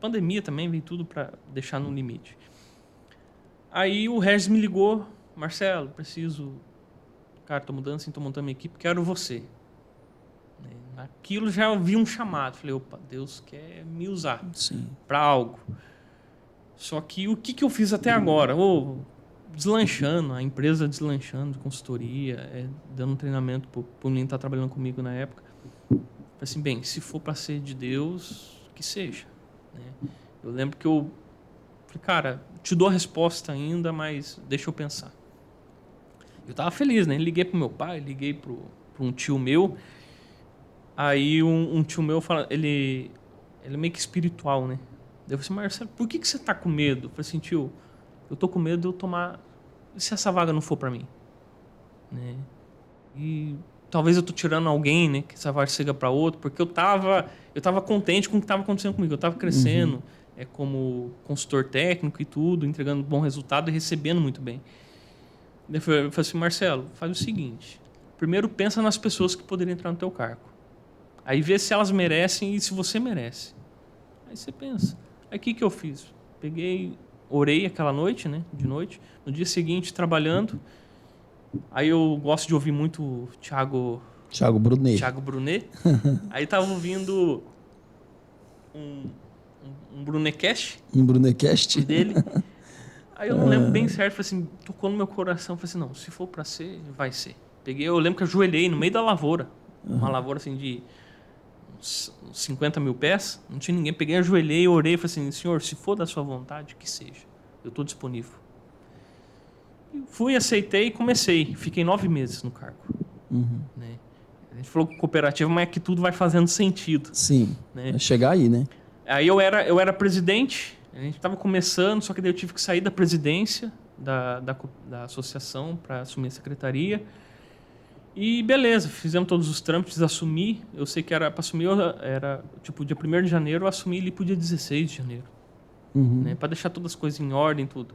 Pandemia também veio tudo para deixar no limite. Aí o Regis me ligou, Marcelo, preciso... Cara, tô mudando assim, tô montando minha equipe, quero você. Aquilo já vi um chamado. Falei, opa, Deus quer me usar para algo. Só que o que eu fiz até agora? Deslanchando, a empresa deslanchando de consultoria, dando um treinamento para o menino que está trabalhando comigo na época. Falei assim, bem, se for para ser de Deus, que seja. Né? Eu lembro que eu falei, cara, te dou a resposta ainda, mas deixa eu pensar. Eu estava feliz, né? Liguei pro meu pai, liguei pro um tio meu. Aí um tio meu fala, ele é meio que espiritual, né? Eu falei assim, Marcelo, por que você tá com medo? Eu falei assim, tio, eu tô com medo de eu tomar... E se essa vaga não for para mim? Né? E talvez eu tô tirando alguém, né? Que essa vaga chega para outro, porque eu tava contente com o que estava acontecendo comigo. Eu tava crescendo como consultor técnico e tudo, entregando bom resultado e recebendo muito bem. Eu falei assim, Marcelo, faz o seguinte. Primeiro pensa nas pessoas que poderiam entrar no teu cargo. Aí vê se elas merecem e se você merece. Aí você pensa. Aí o que eu fiz? Peguei, orei aquela noite, né? De noite. No dia seguinte, trabalhando. Aí eu gosto de ouvir muito Thiago Brunet. Aí tava ouvindo um Brunecast. Um Brunecast? Dele. Aí eu não lembro bem certo. Falei assim, tocou no meu coração. Falei assim, não, se for pra ser, vai ser. Eu lembro que eu ajoelhei no meio da lavoura. Uma lavoura assim de uns 50 mil pés. Não tinha ninguém. Peguei, ajoelhei, orei e falei assim, Senhor, se for da sua vontade, que seja. Eu estou disponível. Fui, aceitei e comecei. Fiquei 9 meses no cargo. Né? A gente falou cooperativa, mas é que tudo vai fazendo sentido. Sim, né? É chegar aí, né? Aí eu era presidente, a gente estava começando, só que daí eu tive que sair da presidência da associação para assumir a secretaria. E beleza, fizemos todos os trâmites, assumi. Eu sei que era para assumir, era tipo dia 1º de janeiro, eu assumi ali pro dia 16 de janeiro. Né? Para deixar todas as coisas em ordem, tudo.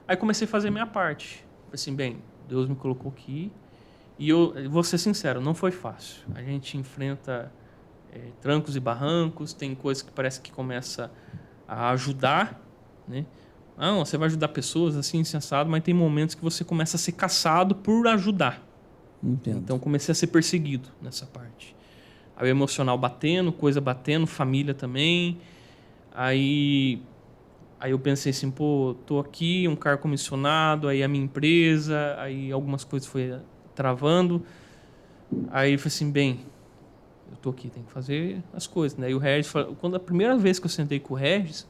Aí comecei a fazer a minha parte. Falei assim, bem, Deus me colocou aqui. E eu vou ser sincero, não foi fácil. A gente enfrenta trancos e barrancos, tem coisas que parece que começa a ajudar, né? Não, você vai ajudar pessoas assim, insensado, mas tem momentos que você começa a ser caçado por ajudar. Entendo. Então comecei a ser perseguido nessa parte. Aí o emocional batendo, coisa batendo, família também. Aí eu pensei assim, pô, tô aqui, um cargo comissionado, aí a minha empresa, aí algumas coisas foi travando. Aí eu falei assim, bem, eu tô aqui, tem que fazer as coisas, né? Aí o Regis, quando a primeira vez que eu sentei com o Regis,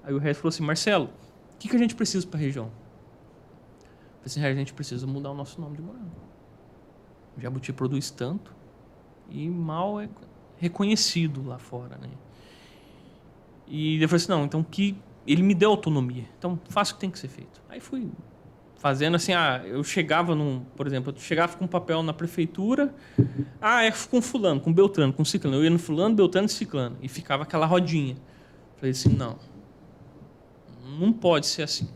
aí o Regis falou assim, Marcelo, o que a gente precisa para a região? Eu falei assim, Regis, a gente precisa mudar o nosso nome de morango. O Jabuti produz tanto e mal é reconhecido lá fora, né? E ele falou assim, não, então ele me deu autonomia, então faça o que tem que ser feito. Aí fui fazendo assim, eu chegava por exemplo, eu chegava com um papel na prefeitura, é com fulano, com Beltrano, com Ciclano. Eu ia no fulano, Beltrano e Ciclano. E ficava aquela rodinha. Falei assim, não pode ser assim.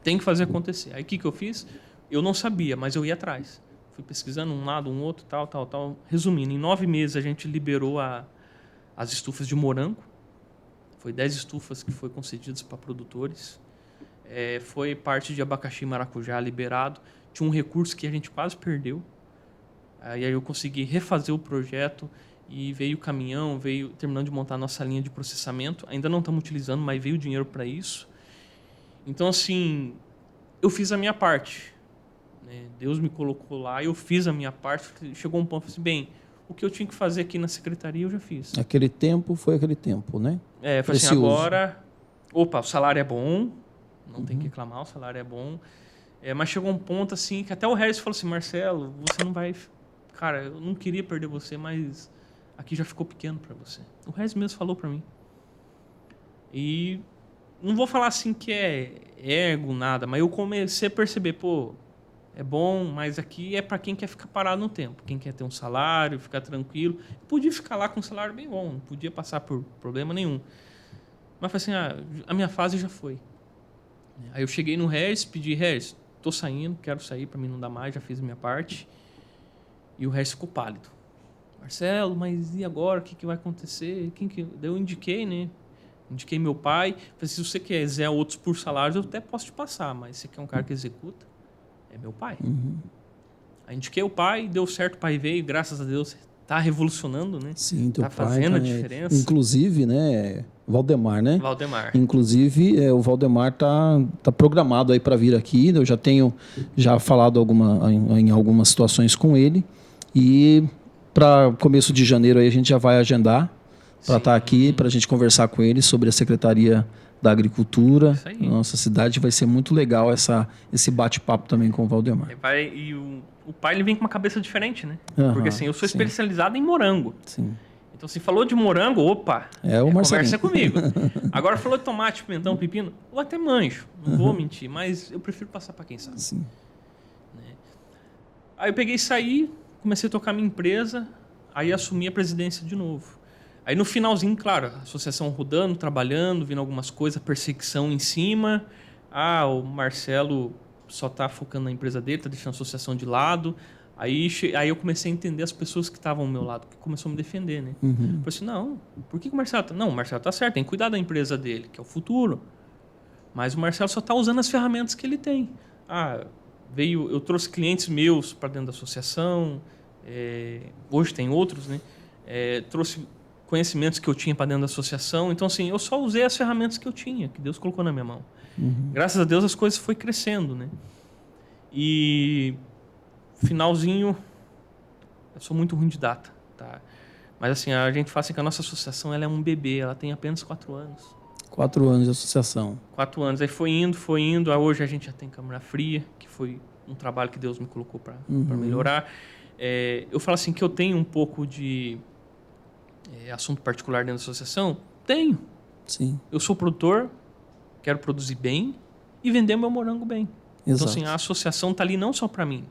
Tem que fazer acontecer. Aí o que eu fiz? Eu não sabia, mas eu ia atrás. Fui pesquisando um lado, um outro, tal. Resumindo, em 9 meses a gente liberou as estufas de morango. Foi 10 estufas que foram concedidas para produtores. Foi parte de abacaxi e maracujá liberado. Tinha um recurso que a gente quase perdeu. Aí eu consegui refazer o projeto e veio o caminhão, terminando de montar a nossa linha de processamento. Ainda não estamos utilizando, mas veio dinheiro para isso. Então, assim, eu fiz a minha parte. Né? Deus me colocou lá, eu fiz a minha parte. Chegou um ponto, eu falei assim, bem, o que eu tinha que fazer aqui na secretaria eu já fiz. Aquele tempo foi aquele tempo, né? Eu falei assim, agora, o salário é bom, não tem que reclamar, o salário é bom. Mas chegou um ponto assim que até o Regis falou assim, Marcelo, você não vai... Cara, eu não queria perder você, mas aqui já ficou pequeno para você. O Regis mesmo falou para mim. E não vou falar assim que é ego, nada, mas eu comecei a perceber, pô, é bom, mas aqui é para quem quer ficar parado no tempo. Quem quer ter um salário, ficar tranquilo. Podia ficar lá com um salário bem bom, não podia passar por problema nenhum. Mas falei assim, a minha fase já foi. Aí eu cheguei no Regis, pedi, Regis, tô saindo, quero sair, para mim não dá mais, já fiz a minha parte. E o Regis ficou pálido. Marcelo, mas e agora? O que vai acontecer? Daí eu indiquei, né? Indiquei meu pai. Falei, se você quiser outros por salários, eu até posso te passar, mas você quer um cara que executa? É meu pai. Aí indiquei o pai, deu certo, o pai veio, graças a Deus, tá revolucionando, né? Sim, teu tá pai fazendo a diferença. Inclusive, né, Valdemar, né? Valdemar. Inclusive, o Valdemar tá programado aí para vir aqui. Eu já tenho falado em algumas situações com ele. E para começo de janeiro aí a gente já vai agendar para estar aqui, para a gente conversar com ele sobre a Secretaria da Agricultura. Isso aí. Nossa cidade vai ser muito legal esse bate-papo também com o Valdemar. E o pai ele vem com uma cabeça diferente, né? Uhum, porque assim, eu sou especializado em morango. Sim. Então, se falou de morango, opa, o conversa comigo. Agora falou de tomate, pimentão, pepino, eu até manjo, não vou mentir, mas eu prefiro passar para quem sabe. Sim. Né? Aí eu peguei e saí, comecei a tocar minha empresa, aí assumi a presidência de novo. Aí no finalzinho, claro, a associação rodando, trabalhando, vindo algumas coisas, perseguição em cima. O Marcelo só está focando na empresa dele, está deixando a associação de lado. Aí eu comecei a entender as pessoas que estavam ao meu lado, que começou a me defender, né? Falei assim, não, por que o Marcelo tá... Não, o Marcelo tá certo, tem que cuidar da empresa dele, que é o futuro. Mas o Marcelo só está usando as ferramentas que ele tem. Eu trouxe clientes meus para dentro da associação, hoje tem outros, né? Trouxe conhecimentos que eu tinha para dentro da associação. Então, assim, eu só usei as ferramentas que eu tinha, que Deus colocou na minha mão. Graças a Deus as coisas foram crescendo, né? E finalzinho, eu sou muito ruim de data, tá? Mas assim, a gente fala assim que a nossa associação ela é um bebê, ela tem apenas 4 anos. 4 anos de associação. 4 anos. Aí foi indo. Hoje a gente já tem câmera fria, que foi um trabalho que Deus me colocou para melhorar. Eu falo assim que eu tenho um pouco de assunto particular dentro da associação? Tenho. Sim. Eu sou produtor, quero produzir bem e vender meu morango bem. Exato. Então assim, a associação tá ali não só para mim,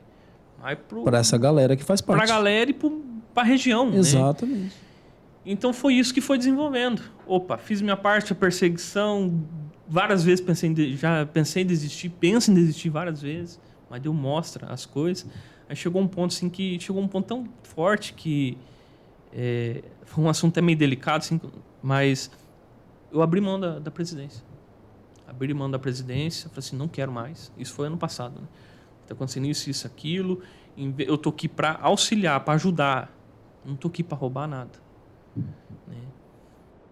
mas para essa galera que faz parte. Para a galera e para a região. Exatamente. Né? Então foi isso que foi desenvolvendo. Opa, fiz minha parte, a perseguição. Várias vezes já pensei em desistir, penso em desistir várias vezes, mas Deus mostra as coisas. Aí chegou um ponto assim chegou um ponto tão forte que foi um assunto até meio delicado, assim, mas eu abri mão da presidência. Abri mão da presidência, falei assim, não quero mais. Isso foi ano passado. Né? Tá acontecendo isso, aquilo. Eu tô aqui para auxiliar, para ajudar. Não tô aqui para roubar nada. Né?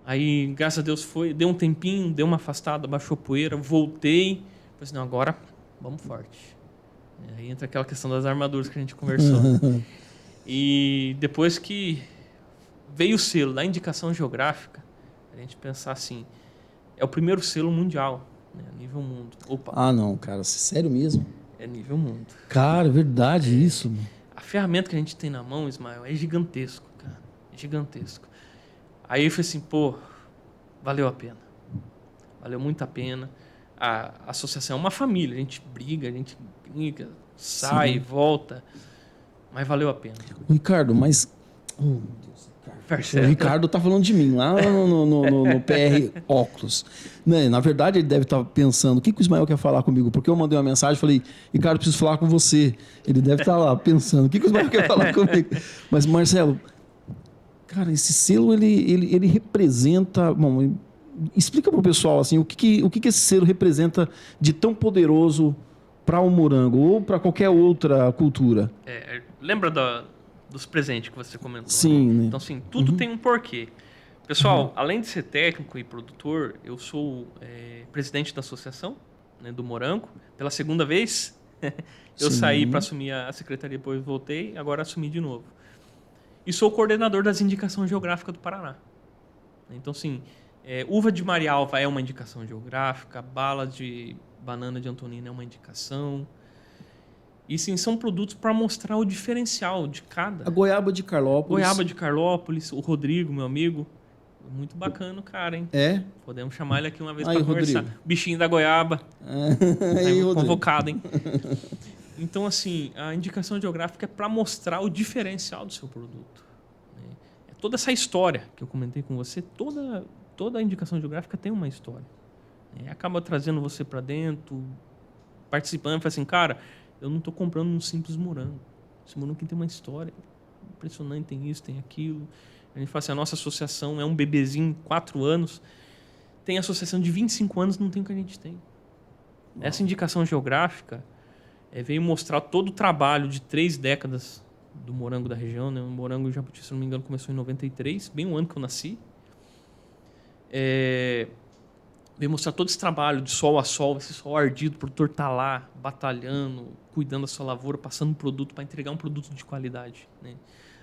Aí, graças a Deus, deu um tempinho, deu uma afastada, baixou poeira, voltei. Falei assim, não, agora vamos forte. Aí entra aquela questão das armaduras que a gente conversou. E depois que veio o selo da indicação geográfica, a gente pensar assim, é o primeiro selo mundial, né, a nível mundo. Opa. Ah, não, cara, sério mesmo? É nível mundo. Cara, é verdade isso, mano. A ferramenta que a gente tem na mão, Ismael, é gigantesco, cara. É gigantesco. Aí eu falei assim, pô, valeu a pena. Valeu muito a pena. A associação é uma família. A gente briga, a gente brinca, sai, Sim. Volta. Mas valeu a pena. Ricardo, mas... Oh, meu Deus, Ricardo. O Ricardo tá falando de mim, lá no PR Óculos. Né? Na verdade, ele deve estar pensando, o que o Ismael quer falar comigo? Porque eu mandei uma mensagem e falei, Ricardo, preciso falar com você. Ele deve estar lá pensando, o que o Ismael quer falar comigo? Mas, Marcelo, cara, esse selo, ele representa... Bom, explica para o pessoal assim, o que esse selo representa de tão poderoso para o morango ou para qualquer outra cultura. Lembra dos presentes que você comentou? Sim. Né? Então, assim, tudo tem um porquê. Pessoal, além de ser técnico e produtor, eu sou presidente da associação, né, do morango. Pela segunda vez, eu saí para assumir a secretaria, depois voltei, agora assumi de novo. E sou coordenador das indicações geográficas do Paraná. Então, assim, uva de Marialva é uma indicação geográfica, bala de banana de Antonina é uma indicação. E, sim, são produtos para mostrar o diferencial de cada. A goiaba de Carlópolis. Goiaba de Carlópolis, o Rodrigo, meu amigo. Muito bacana o cara, hein? Podemos chamar ele aqui uma vez para conversar. Rodrigo. Bichinho da goiaba. Aí, convocado, hein? Então, assim, a indicação geográfica é para mostrar o diferencial do seu produto. Né? Toda essa história que eu comentei com você, toda a indicação geográfica tem uma história. Né? Acaba trazendo você para dentro, participando, fala assim, cara, eu não estou comprando um simples morango. Esse morango aqui tem uma história impressionante, tem isso, tem aquilo. A gente fala assim, a nossa associação é um bebezinho, 4 anos. Tem associação de 25 anos, não tem o que a gente tem. Uau. Essa indicação geográfica veio mostrar todo o trabalho de 3 décadas do morango da região. Né? O morango jabuti, se não me engano, começou em 93, bem o ano que eu nasci. Veio mostrar todo esse trabalho de sol a sol, esse sol ardido, o produtor tá lá, batalhando, cuidando da sua lavoura, passando um produto para entregar um produto de qualidade. Né?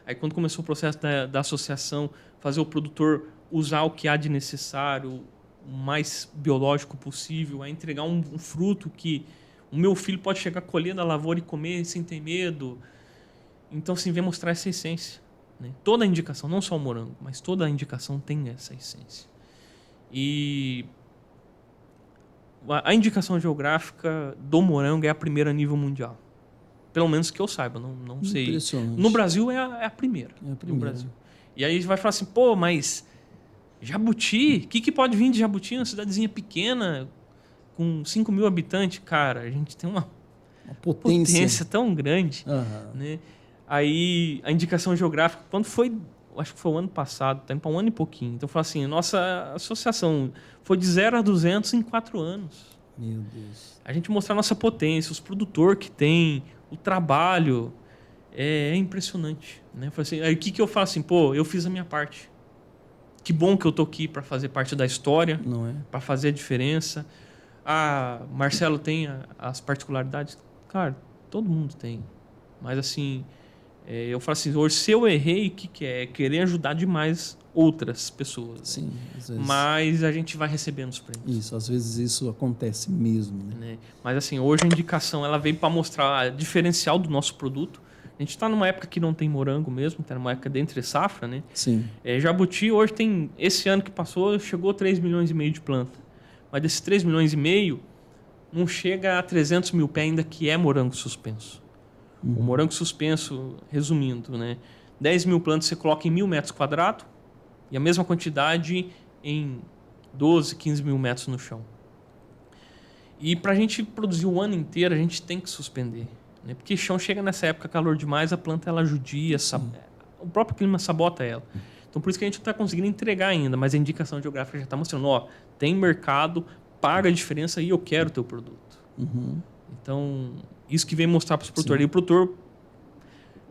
Aí quando começou o processo da associação, fazer o produtor usar o que há de necessário, o mais biológico possível, a entregar um fruto que o meu filho pode chegar a colher da lavoura e comer sem ter medo. Então, assim, vem mostrar essa essência. Né? Toda a indicação, não só o morango, mas toda a indicação tem essa essência. E a indicação geográfica do morango é a primeira a nível mundial. Pelo menos que eu saiba, não sei. No Brasil é a primeira. No Brasil. E aí a gente vai falar assim, pô, mas jabuti? O que pode vir de Jabuti? Uma cidadezinha pequena, com 5 mil habitantes. Cara, a gente tem uma potência tão grande. Né? Aí a indicação geográfica, quando foi, acho que foi o ano passado, tá indo para um ano e pouquinho. Então eu falo assim, nossa associação foi de 0 a 200 em 4 anos. Meu Deus. A gente mostrar a nossa potência, os produtores que tem, o trabalho, é impressionante. Né? Assim, aí o que eu faço assim? Pô, eu fiz a minha parte. Que bom que eu tô aqui para fazer parte da história, para fazer a diferença. Marcelo tem as particularidades. Cara, todo mundo tem. Mas assim, eu falo assim, hoje se eu errei, o que é? Querer ajudar demais hoje se eu errei, o que é? Querer ajudar demais outras pessoas. Sim, às vezes. Mas a gente vai recebendo os prêmios. Isso, às vezes isso acontece mesmo, né? Mas assim, hoje a indicação ela veio para mostrar o diferencial do nosso produto. A gente está numa época que não tem morango mesmo, está numa época de entre safra, né? Sim. Jabuti hoje tem, esse ano que passou, chegou a 3,5 milhões de planta. Mas desses 3,5 milhões, não chega a 300 mil pés ainda que é morango suspenso. O morango suspenso, resumindo, né? 10 mil plantas você coloca em 1.000 metros quadrados e a mesma quantidade em 12, 15 mil metros no chão. E para a gente produzir o ano inteiro, a gente tem que suspender. Né? Porque chão chega nessa época, calor demais, a planta ela judia, o próprio clima sabota ela. Então por isso que a gente não está conseguindo entregar ainda, mas a indicação geográfica já está mostrando, tem mercado, paga a diferença e eu quero o teu produto. Então, isso que vem mostrar para os produtores. E o produtor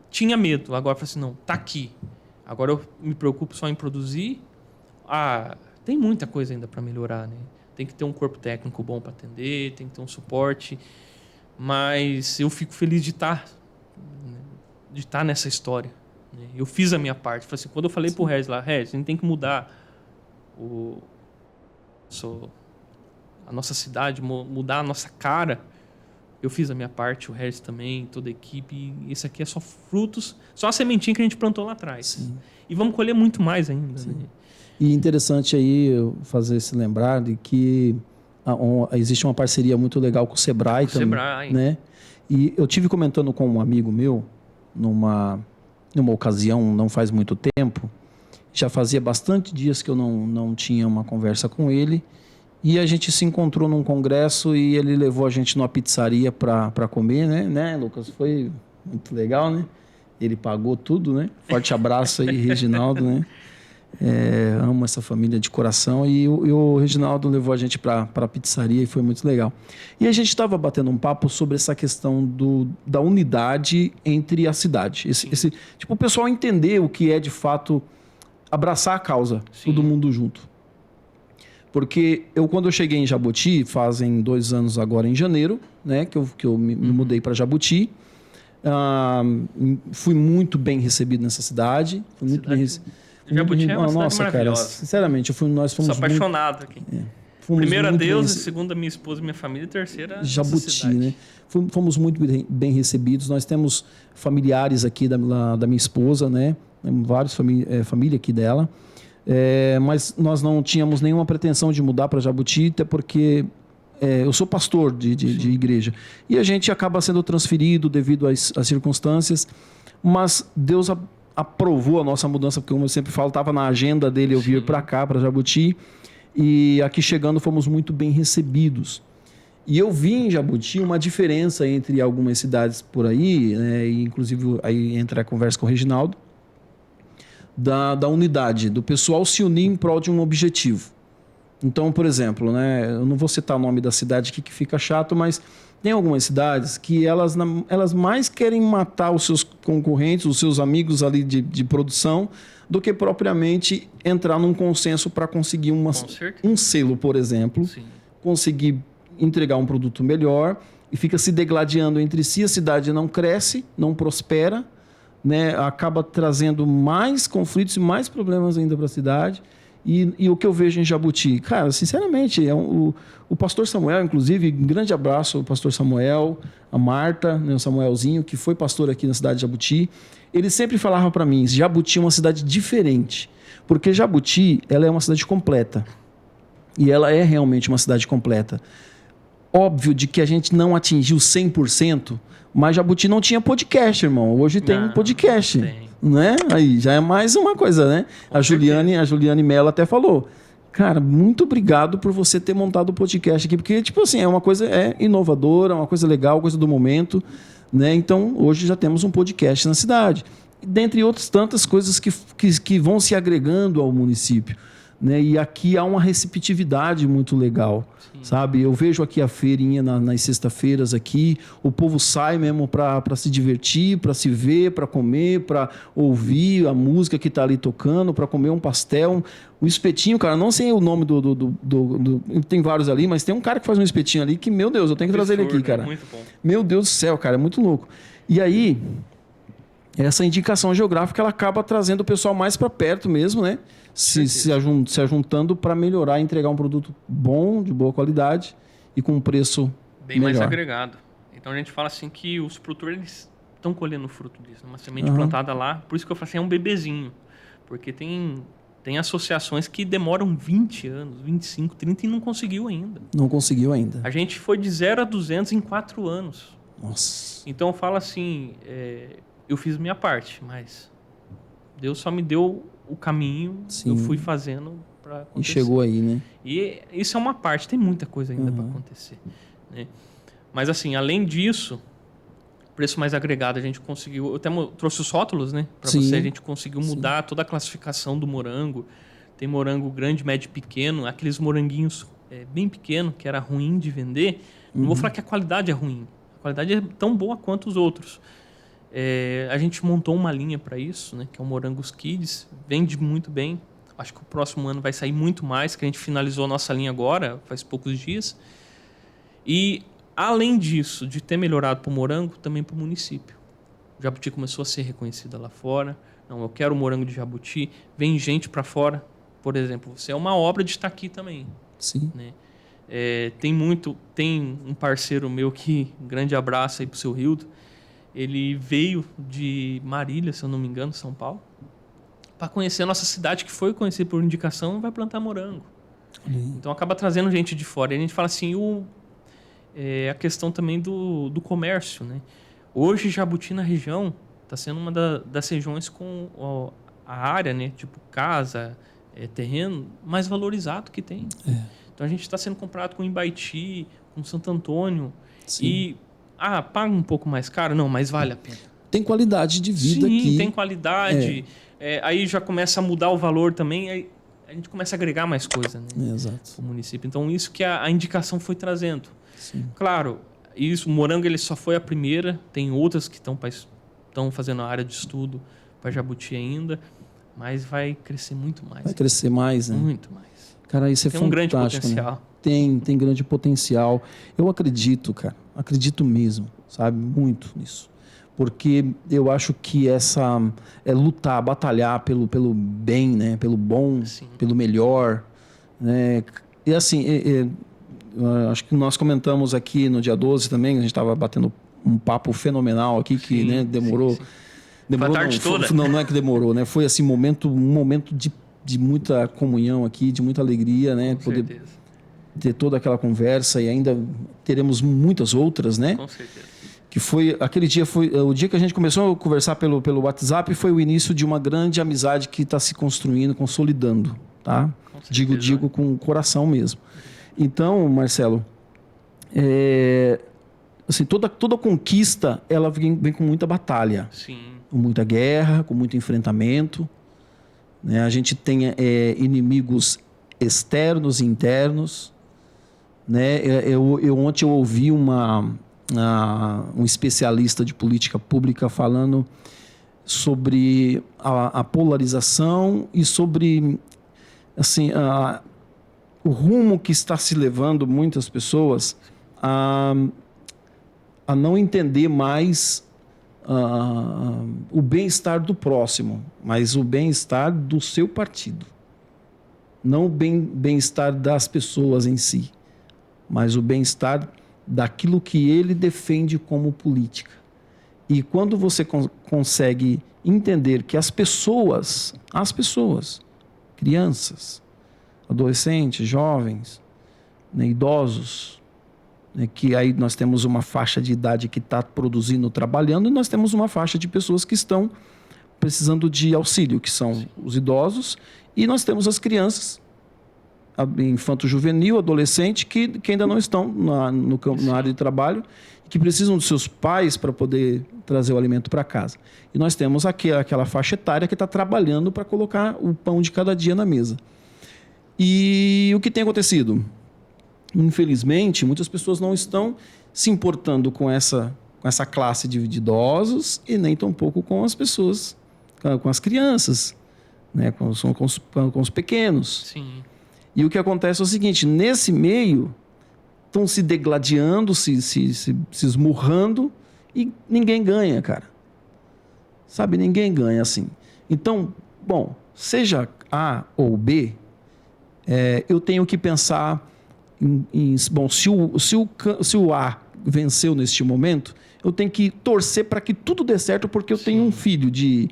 tinha medo, agora fala assim, não, tá aqui. Agora eu me preocupo só em produzir. Tem muita coisa ainda para melhorar, né? Tem que ter um corpo técnico bom para atender, tem que ter um suporte. Mas eu fico feliz de estar nessa história. Né? Eu fiz a minha parte. Falei assim, quando eu falei para o Regis lá, Regis, a gente tem que mudar a nossa cidade, mudar a nossa cara. Eu fiz a minha parte, o Regis também, toda a equipe. E isso aqui é só frutos, só a sementinha que a gente plantou lá atrás. Sim. E vamos colher muito mais ainda. Né? E interessante aí fazer se lembrar de que existe uma parceria muito legal com o Sebrae também. Sebrae. Né? E eu tive comentando com um amigo meu, numa ocasião, não faz muito tempo, já fazia bastante dias que eu não tinha uma conversa com ele, e a gente se encontrou num congresso e ele levou a gente numa pizzaria para comer, né, Lucas? Foi muito legal, né? Ele pagou tudo, né? Forte abraço aí, Reginaldo, né? Amo essa família de coração. E o Reginaldo levou a gente para a pizzaria e foi muito legal. E a gente estava batendo um papo sobre essa questão da unidade entre a cidade. Tipo, o pessoal entender o que é, de fato, abraçar a causa, todo mundo junto. Porque quando eu cheguei em Jabuti, fazem 2 anos agora em janeiro, né, que eu me mudei para Jabuti, fui muito bem recebido nessa cidade. Fui muito bem recebido. Jabuti é uma cidade maravilhosa. Cara, sinceramente, nós fomos Sou apaixonado aqui. Primeiro a muito Deus, segunda minha esposa e minha família, e terceira Jabuti, né? Fomos muito bem recebidos. Nós temos familiares aqui da minha esposa, né? Vários família aqui dela. Mas nós não tínhamos nenhuma pretensão de mudar para Jabuti, até porque eu sou pastor de igreja. E a gente acaba sendo transferido devido às circunstâncias, mas Deus aprovou a nossa mudança, porque, como eu sempre falo, estava na agenda dele eu vir para cá, para Jabuti, e aqui chegando fomos muito bem recebidos. E eu vi em Jabuti uma diferença entre algumas cidades por aí, né, e inclusive aí entra a conversa com o Reginaldo, da unidade, do pessoal se unir em prol de um objetivo. Então, por exemplo, né, eu não vou citar o nome da cidade aqui que fica chato, mas tem algumas cidades que elas mais querem matar os seus concorrentes, os seus amigos ali de produção, do que propriamente entrar num consenso para conseguir um selo, por exemplo, conseguir entregar um produto melhor, e fica se degladiando entre si, a cidade não cresce, não prospera, né, acaba trazendo mais conflitos e mais problemas ainda para a cidade. E o que eu vejo em Jabuti, cara, sinceramente, o pastor Samuel, inclusive, um grande abraço ao pastor Samuel, a Marta, né, o Samuelzinho, que foi pastor aqui na cidade de Jabuti, ele sempre falava para mim, Jabuti é uma cidade diferente, porque Jabuti, ela é uma cidade completa, e ela é realmente uma cidade completa. Óbvio de que a gente não atingiu 100%, mas Jabuti não tinha podcast, irmão. Hoje tem um podcast. Né? Aí já é mais uma coisa, né? A Juliane Mello até falou, cara, muito obrigado por você ter montado o podcast aqui, porque, tipo assim, é uma coisa inovadora, uma coisa legal, coisa do momento, né? Então, hoje já temos um podcast na cidade. Dentre outras tantas coisas que vão se agregando ao município. Né? E aqui há uma receptividade muito legal, sabe? Eu vejo aqui a feirinha nas sextas-feiras aqui, o povo sai mesmo para se divertir, para se ver, para comer, para ouvir a música que está ali tocando, para comer um pastel, um espetinho, cara, não sei o nome tem vários ali, mas tem um cara que faz um espetinho ali que, meu Deus, eu tenho que trazer ele aqui, cara. Muito bom. Meu Deus do céu, cara, é muito louco. E aí, essa indicação geográfica ela acaba trazendo o pessoal mais para perto mesmo, né? Se ajuntando para melhorar e entregar um produto bom, de boa qualidade e com um preço bem melhor. mais agregado. Então a gente fala assim que os produtores estão colhendo o fruto disso. Uma semente plantada lá, por isso que eu falo assim, é um bebezinho. Porque tem associações que demoram 20 anos, 25, 30 e não conseguiu ainda. Não conseguiu ainda. A gente foi de 0 a 200 em 4 anos. Nossa. Então eu falo assim, eu fiz minha parte, mas Deus só me deu o caminho, Sim. eu fui fazendo para acontecer. E chegou aí, né? E isso é uma parte, tem muita coisa ainda para acontecer. Né? Mas assim, além disso, preço mais agregado, a gente conseguiu... Eu até trouxe os rótulos, né? Para você, a gente conseguiu mudar toda a classificação do morango. Tem morango grande, médio e pequeno. Aqueles moranguinhos bem pequenos, que era ruim de vender. Não vou falar que a qualidade é ruim. A qualidade é tão boa quanto os outros. A gente montou uma linha para isso, né? Que é o Morangos Kids. Vende muito bem. Acho que o próximo ano vai sair muito mais, que a gente finalizou a nossa linha agora, faz poucos dias. E, além disso, de ter melhorado para o morango, também para o município. O Jabuti começou a ser reconhecida lá fora. Não, eu quero o morango de Jabuti. Vem gente para fora. Por exemplo, você é uma obra de estar aqui também. Sim. Né? Tem um parceiro meu que, um grande abraço aí pro seu Hildo. Ele veio de Marília, se eu não me engano, São Paulo, para conhecer a nossa cidade, que foi conhecer por indicação, e vai plantar morango. Então acaba trazendo gente de fora. E a gente fala assim, a questão também do comércio, né? Hoje, Jabuti na região está sendo uma das regiões com a área, né? Tipo casa, terreno, mais valorizado que tem. Então a gente está sendo comprado com Imbaiti, com Santo Antônio. Sim. E paga um pouco mais caro? Não, mas vale a pena. Tem qualidade de vida aqui. Sim, tem qualidade. Aí já começa a mudar o valor também. Aí a gente começa a agregar mais coisa, né? Exato. O município. Então isso que a indicação foi trazendo. Sim. Claro, o morango ele só foi a primeira. Tem outras que estão fazendo a área de estudo para Jabuti ainda. Mas vai crescer muito mais. Vai crescer mais, né? Muito mais. Cara, isso é fantástico. Tem um grande potencial. Né? Tem grande potencial. Eu acredito, cara. Acredito mesmo, sabe? Muito nisso. Porque eu acho que lutar, batalhar pelo bem, né? Pelo bom, sim, pelo melhor. Né? E assim, acho que nós comentamos aqui no dia 12 também, a gente estava batendo um papo fenomenal aqui, que sim, né, demorou... Sim, sim. Demorou, a tarde toda. Não é que demorou, né? Foi assim, um momento de muita comunhão aqui, de muita alegria, né? Com poder certeza. Ter toda aquela conversa e ainda teremos muitas outras, né? Com certeza. Que foi aquele dia, o dia que a gente começou a conversar pelo WhatsApp, foi o início de uma grande amizade que está se construindo, consolidando, tá? Digo com o coração mesmo. Então, Marcelo, assim, toda conquista ela vem com muita batalha. Sim. Com muita guerra, com muito enfrentamento. Né? A gente tem inimigos externos e internos. Né? Ontem eu ouvi um especialista de política pública falando sobre a polarização e sobre assim, o rumo que está se levando muitas pessoas a não entender mais o bem-estar do próximo, mas o bem-estar do seu partido. Não o bem-estar das pessoas em si, mas o bem-estar daquilo que ele defende como política. E quando você consegue entender que as pessoas, crianças, adolescentes, jovens, né, idosos, que aí nós temos uma faixa de idade que está produzindo, trabalhando, e nós temos uma faixa de pessoas que estão precisando de auxílio, que são sim, os idosos, e nós temos as crianças, infanto-juvenil, adolescente, que ainda não estão na área de trabalho, e que precisam dos seus pais para poder trazer o alimento para casa. E nós temos aquela faixa etária que está trabalhando para colocar o pão de cada dia na mesa. E o que tem acontecido? Infelizmente, muitas pessoas não estão se importando com essa classe de idosos e nem tampouco com as pessoas, com as crianças, né? com os pequenos. Sim. E o que acontece é o seguinte, nesse meio, estão se degladiando, se esmurrando, E ninguém ganha, cara. Sabe, ninguém ganha assim. Então, bom, seja A ou B, eu tenho que pensar bom, se o A venceu neste momento, eu tenho que torcer para que tudo dê certo, porque eu tenho um filho de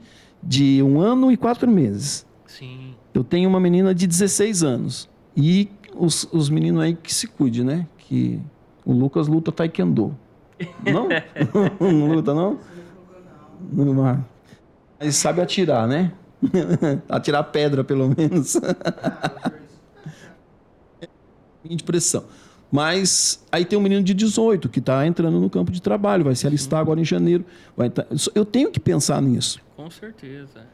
1 ano e 4 meses. Sim. Eu tenho uma menina de 16 anos. E os meninos aí que se cuidem, né? Que o Lucas luta taekwondo. Não? Não luta, não? Não. Mas sabe atirar, né? Atirar pedra, pelo menos. De pressão. Mas aí tem um menino de 18 que está entrando no campo de trabalho, vai se alistar agora em janeiro. Eu tenho que pensar nisso. Com certeza.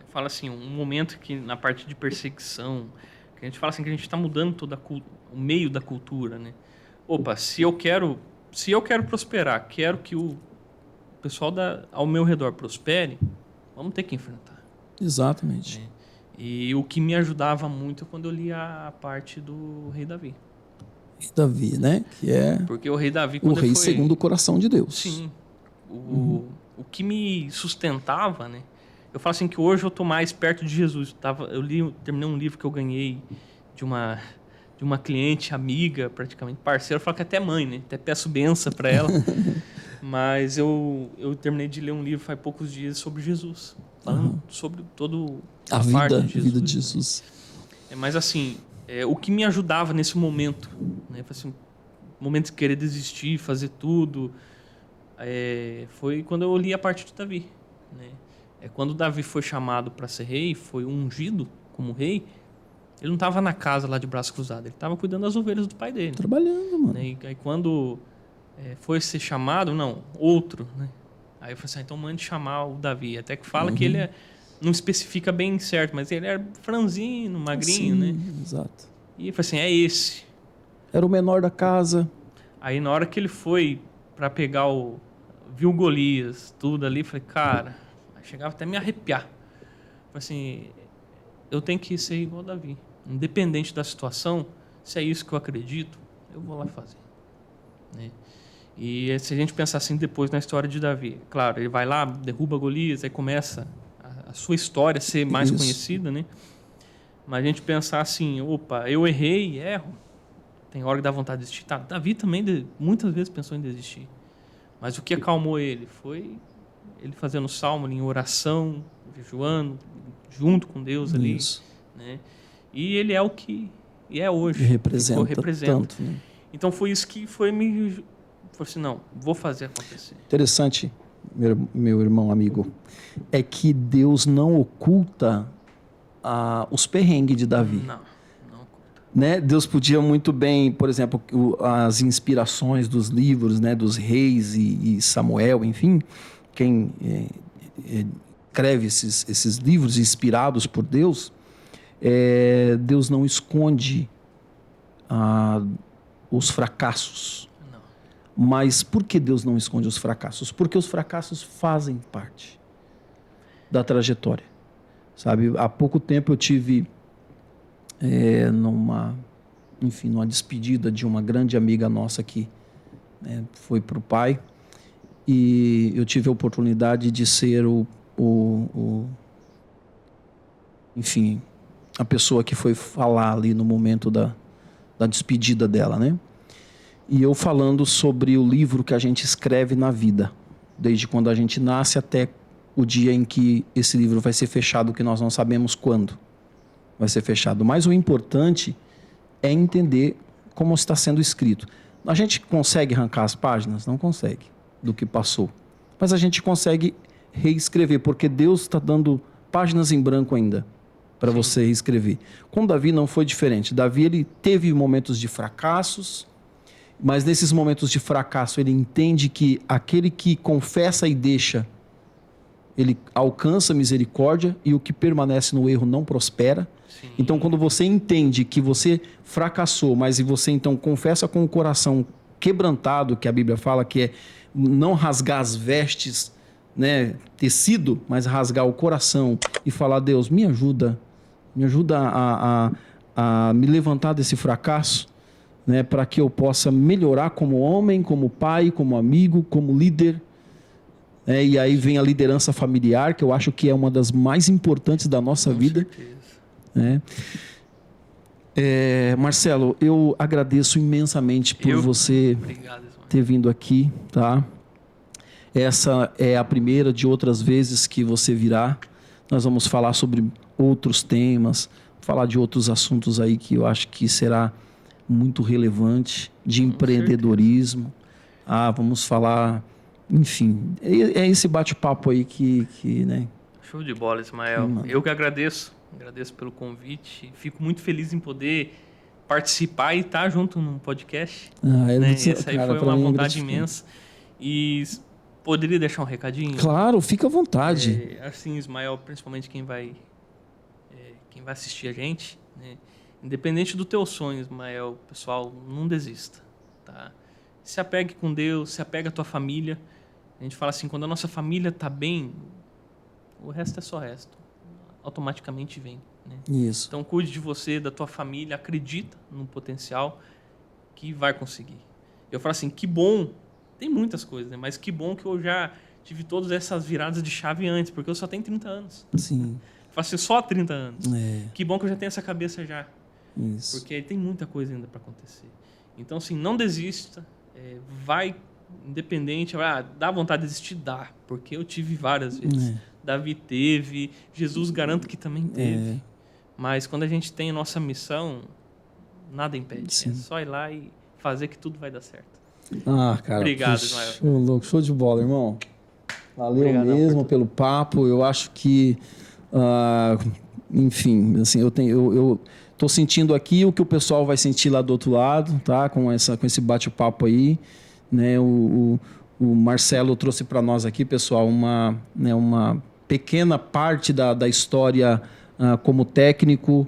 Fala assim, um momento que na parte de perseguição, que a gente fala assim que a gente está mudando todo o meio da cultura, né? Opa, se eu quero prosperar, quero que o pessoal ao meu redor prospere, vamos ter que enfrentar. Exatamente. Né? E o que me ajudava muito é quando eu lia a parte do rei Davi. Davi, né? Que é porque o rei Davi, o rei segundo o coração de Deus. Sim. O que me sustentava, né? Eu falo assim que hoje eu tô mais perto de Jesus. Terminei um livro que eu ganhei de uma cliente, amiga, praticamente parceira. Eu falo que até mãe, né? Até peço benção para ela. Mas eu terminei de ler um livro faz poucos dias sobre Jesus. Falando sobre todo a vida de Jesus. Mas assim, o que me ajudava nesse momento, né? Assim, momento de querer desistir, fazer tudo, foi quando eu li a parte de Davi, né? Quando Davi foi chamado para ser rei, foi ungido como rei, ele não estava na casa lá de braço cruzado, ele estava cuidando das ovelhas do pai dele. Trabalhando, mano. Né? E aí quando foi ser chamado, não, outro, né? Aí eu falei assim, então mande chamar o Davi. Até que fala que ele não especifica bem certo, mas ele era franzino, magrinho, né? Exato. E eu falei assim, é esse. Era o menor da casa. Aí na hora que ele foi para pegar viu Golias, tudo ali, falei, cara, chegava até a me arrepiar. Falei assim, eu tenho que ser igual a Davi. Independente da situação, se é isso que eu acredito, eu vou lá fazer. Né? E se a gente pensar assim depois na história de Davi, claro, ele vai lá, derruba Golias, aí começa a sua história a ser mais conhecida, né? Mas a gente pensar assim, opa, eu errei, erro, tem hora que dá vontade de desistir. Tá, Davi também muitas vezes pensou em desistir. Mas o que acalmou ele foi ele fazendo salmo em oração, jejuando, junto com Deus ali. Né? E ele é o que é hoje. Representa tanto. Né? Então foi isso que foi assim, não, vou fazer acontecer. Interessante, meu irmão amigo, é que Deus não oculta os perrengues de Davi. Não oculta. Né? Deus podia muito bem, por exemplo, as inspirações dos livros, né, dos reis e Samuel, enfim, quem escreve esses livros inspirados por Deus, Deus não esconde os fracassos. Não. Mas por que Deus não esconde os fracassos? Porque os fracassos fazem parte da trajetória. Sabe, há pouco tempo eu tive numa despedida de uma grande amiga nossa que foi para o pai, e eu tive a oportunidade de ser enfim, a pessoa que foi falar ali no momento da despedida dela, né? E eu falando sobre o livro que a gente escreve na vida, desde quando a gente nasce até o dia em que esse livro vai ser fechado, que nós não sabemos quando vai ser fechado. Mas o importante é entender como está sendo escrito. A gente consegue arrancar as páginas? Não consegue, do que passou. Mas a gente consegue reescrever, porque Deus está dando páginas em branco ainda para você reescrever. Com Davi não foi diferente. Davi, ele teve momentos de fracassos, mas nesses momentos de fracasso ele entende que aquele que confessa e deixa, ele alcança misericórdia, e o que permanece no erro não prospera. Sim. Então, quando você entende que você fracassou, mas você então confessa com o coração quebrantado, que a Bíblia fala que é não rasgar as vestes, né, tecido, mas rasgar o coração e falar, Deus, me ajuda a me levantar desse fracasso. né, para que eu possa melhorar como homem, como pai, como amigo, como líder. E aí vem a liderança familiar, que eu acho que é uma das mais importantes da nossa vida. Né? Marcelo, eu agradeço imensamente por você ter vindo aqui. Tá? Essa é a primeira de outras vezes que você virá. Nós vamos falar sobre outros temas, falar de outros assuntos aí que eu acho que será muito relevante, de empreendedorismo. Vamos falar, enfim, é esse bate-papo aí que né? Show de bola, Ismael. Eu que agradeço pelo convite. Fico muito feliz em poder participar e estar junto num podcast. Né? Essa aí foi uma vontade imensa. E poderia deixar um recadinho? Claro, fica à vontade. Assim, Ismael, principalmente quem vai assistir a gente, né? Independente do teu sonho, Ismael, pessoal, não desista, tá? Se apegue com Deus, se apegue à tua família. A gente fala assim, quando a nossa família tá bem, o resto é só resto. Automaticamente vem, né? Isso. Então, cuide de você, da tua família, acredita no potencial que vai conseguir. Eu falo assim, que bom, tem muitas coisas, né? Mas que bom que eu já tive todas essas viradas de chave antes, porque eu só tenho 30 anos. Sim. Eu faço assim, só 30 anos. Que bom que eu já tenho essa cabeça já. Isso. Porque tem muita coisa ainda para acontecer. Então, assim, não desista. Vai independente. Dá vontade de desistir? Dá. Porque eu tive várias vezes. Davi teve. Jesus garanto que também teve. Mas quando a gente tem a nossa missão, nada impede. É só ir lá e fazer que tudo vai dar certo. Cara. Obrigado, Ismael. Show de bola, irmão. Valeu. Obrigado, mesmo pelo papo. Eu acho que... enfim, assim, eu tô sentindo aqui o que o pessoal vai sentir lá do outro lado, tá? Com esse bate-papo aí, né? O Marcelo trouxe para nós aqui, pessoal, uma pequena parte da história como técnico,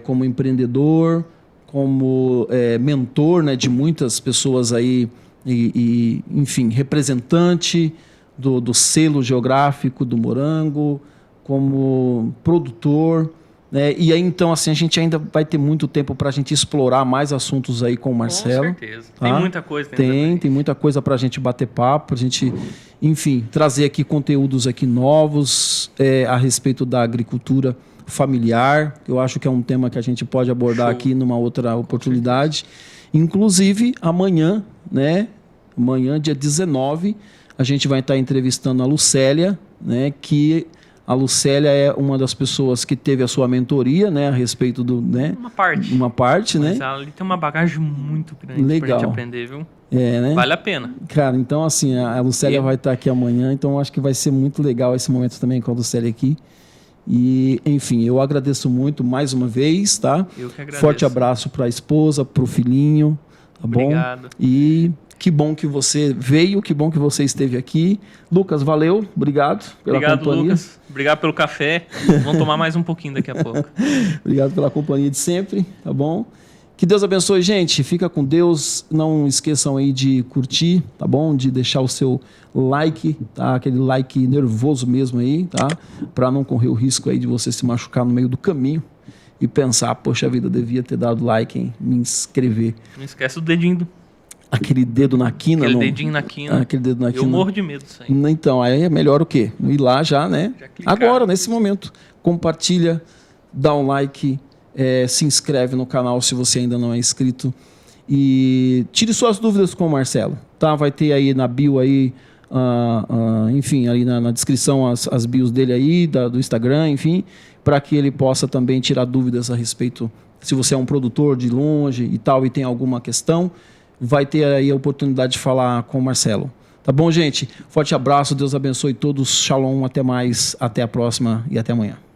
como empreendedor, como mentor, né, de muitas pessoas aí e enfim, representante do selo geográfico do Morango, como produtor, né? E aí, então, assim, a gente ainda vai ter muito tempo para a gente explorar mais assuntos aí com o Marcelo. Com certeza. Tá? Tem muita coisa. Tem muita coisa para a gente bater papo, para a gente, enfim, trazer aqui conteúdos aqui novos a respeito da agricultura familiar. Eu acho que é um tema que a gente pode abordar aqui numa outra oportunidade. Inclusive, amanhã, né? Amanhã, dia 19, a gente vai estar entrevistando a Lucélia, né? Que... A Lucélia é uma das pessoas que teve a sua mentoria, né, a respeito do... Né, uma parte, né? Mas ela tem uma bagagem muito grande pra gente aprender, viu? Né? Vale a pena. Cara, então assim, a Lucélia vai estar aqui amanhã, então eu acho que vai ser muito legal esse momento também com a Lucélia aqui. E, enfim, eu agradeço muito mais uma vez, tá? Eu que agradeço. Forte abraço para a esposa, para o filhinho, tá bom? Obrigado. E... que bom que você veio, que bom que você esteve aqui. Lucas, valeu, obrigado pela companhia. Obrigado, Lucas. Obrigado pelo café. Vamos tomar mais um pouquinho daqui a pouco. Obrigado pela companhia de sempre, tá bom? Que Deus abençoe, gente. Fica com Deus. Não esqueçam aí de curtir, tá bom? De deixar o seu like, tá? Aquele like nervoso mesmo aí, tá? Para não correr o risco aí de você se machucar no meio do caminho e pensar, poxa vida, devia ter dado like, hein? Me inscrever. Não esquece do dedinho. Aquele dedo na quina, aquele dedinho na quina. Aquele dedo na quina. Eu morro de medo disso aí. Então, aí é melhor o quê? Ir lá já, né? Já agora, nesse momento. Compartilha, dá um like, se inscreve no canal se você ainda não é inscrito. E tire suas dúvidas com o Marcelo, tá? Vai ter aí na bio aí, enfim, aí na descrição as bios dele aí, do Instagram, enfim, para que ele possa também tirar dúvidas a respeito, se você é um produtor de longe e tal e tem alguma questão, vai ter aí a oportunidade de falar com o Marcelo. Tá bom, gente? Forte abraço, Deus abençoe todos. Shalom, até mais, até a próxima e até amanhã.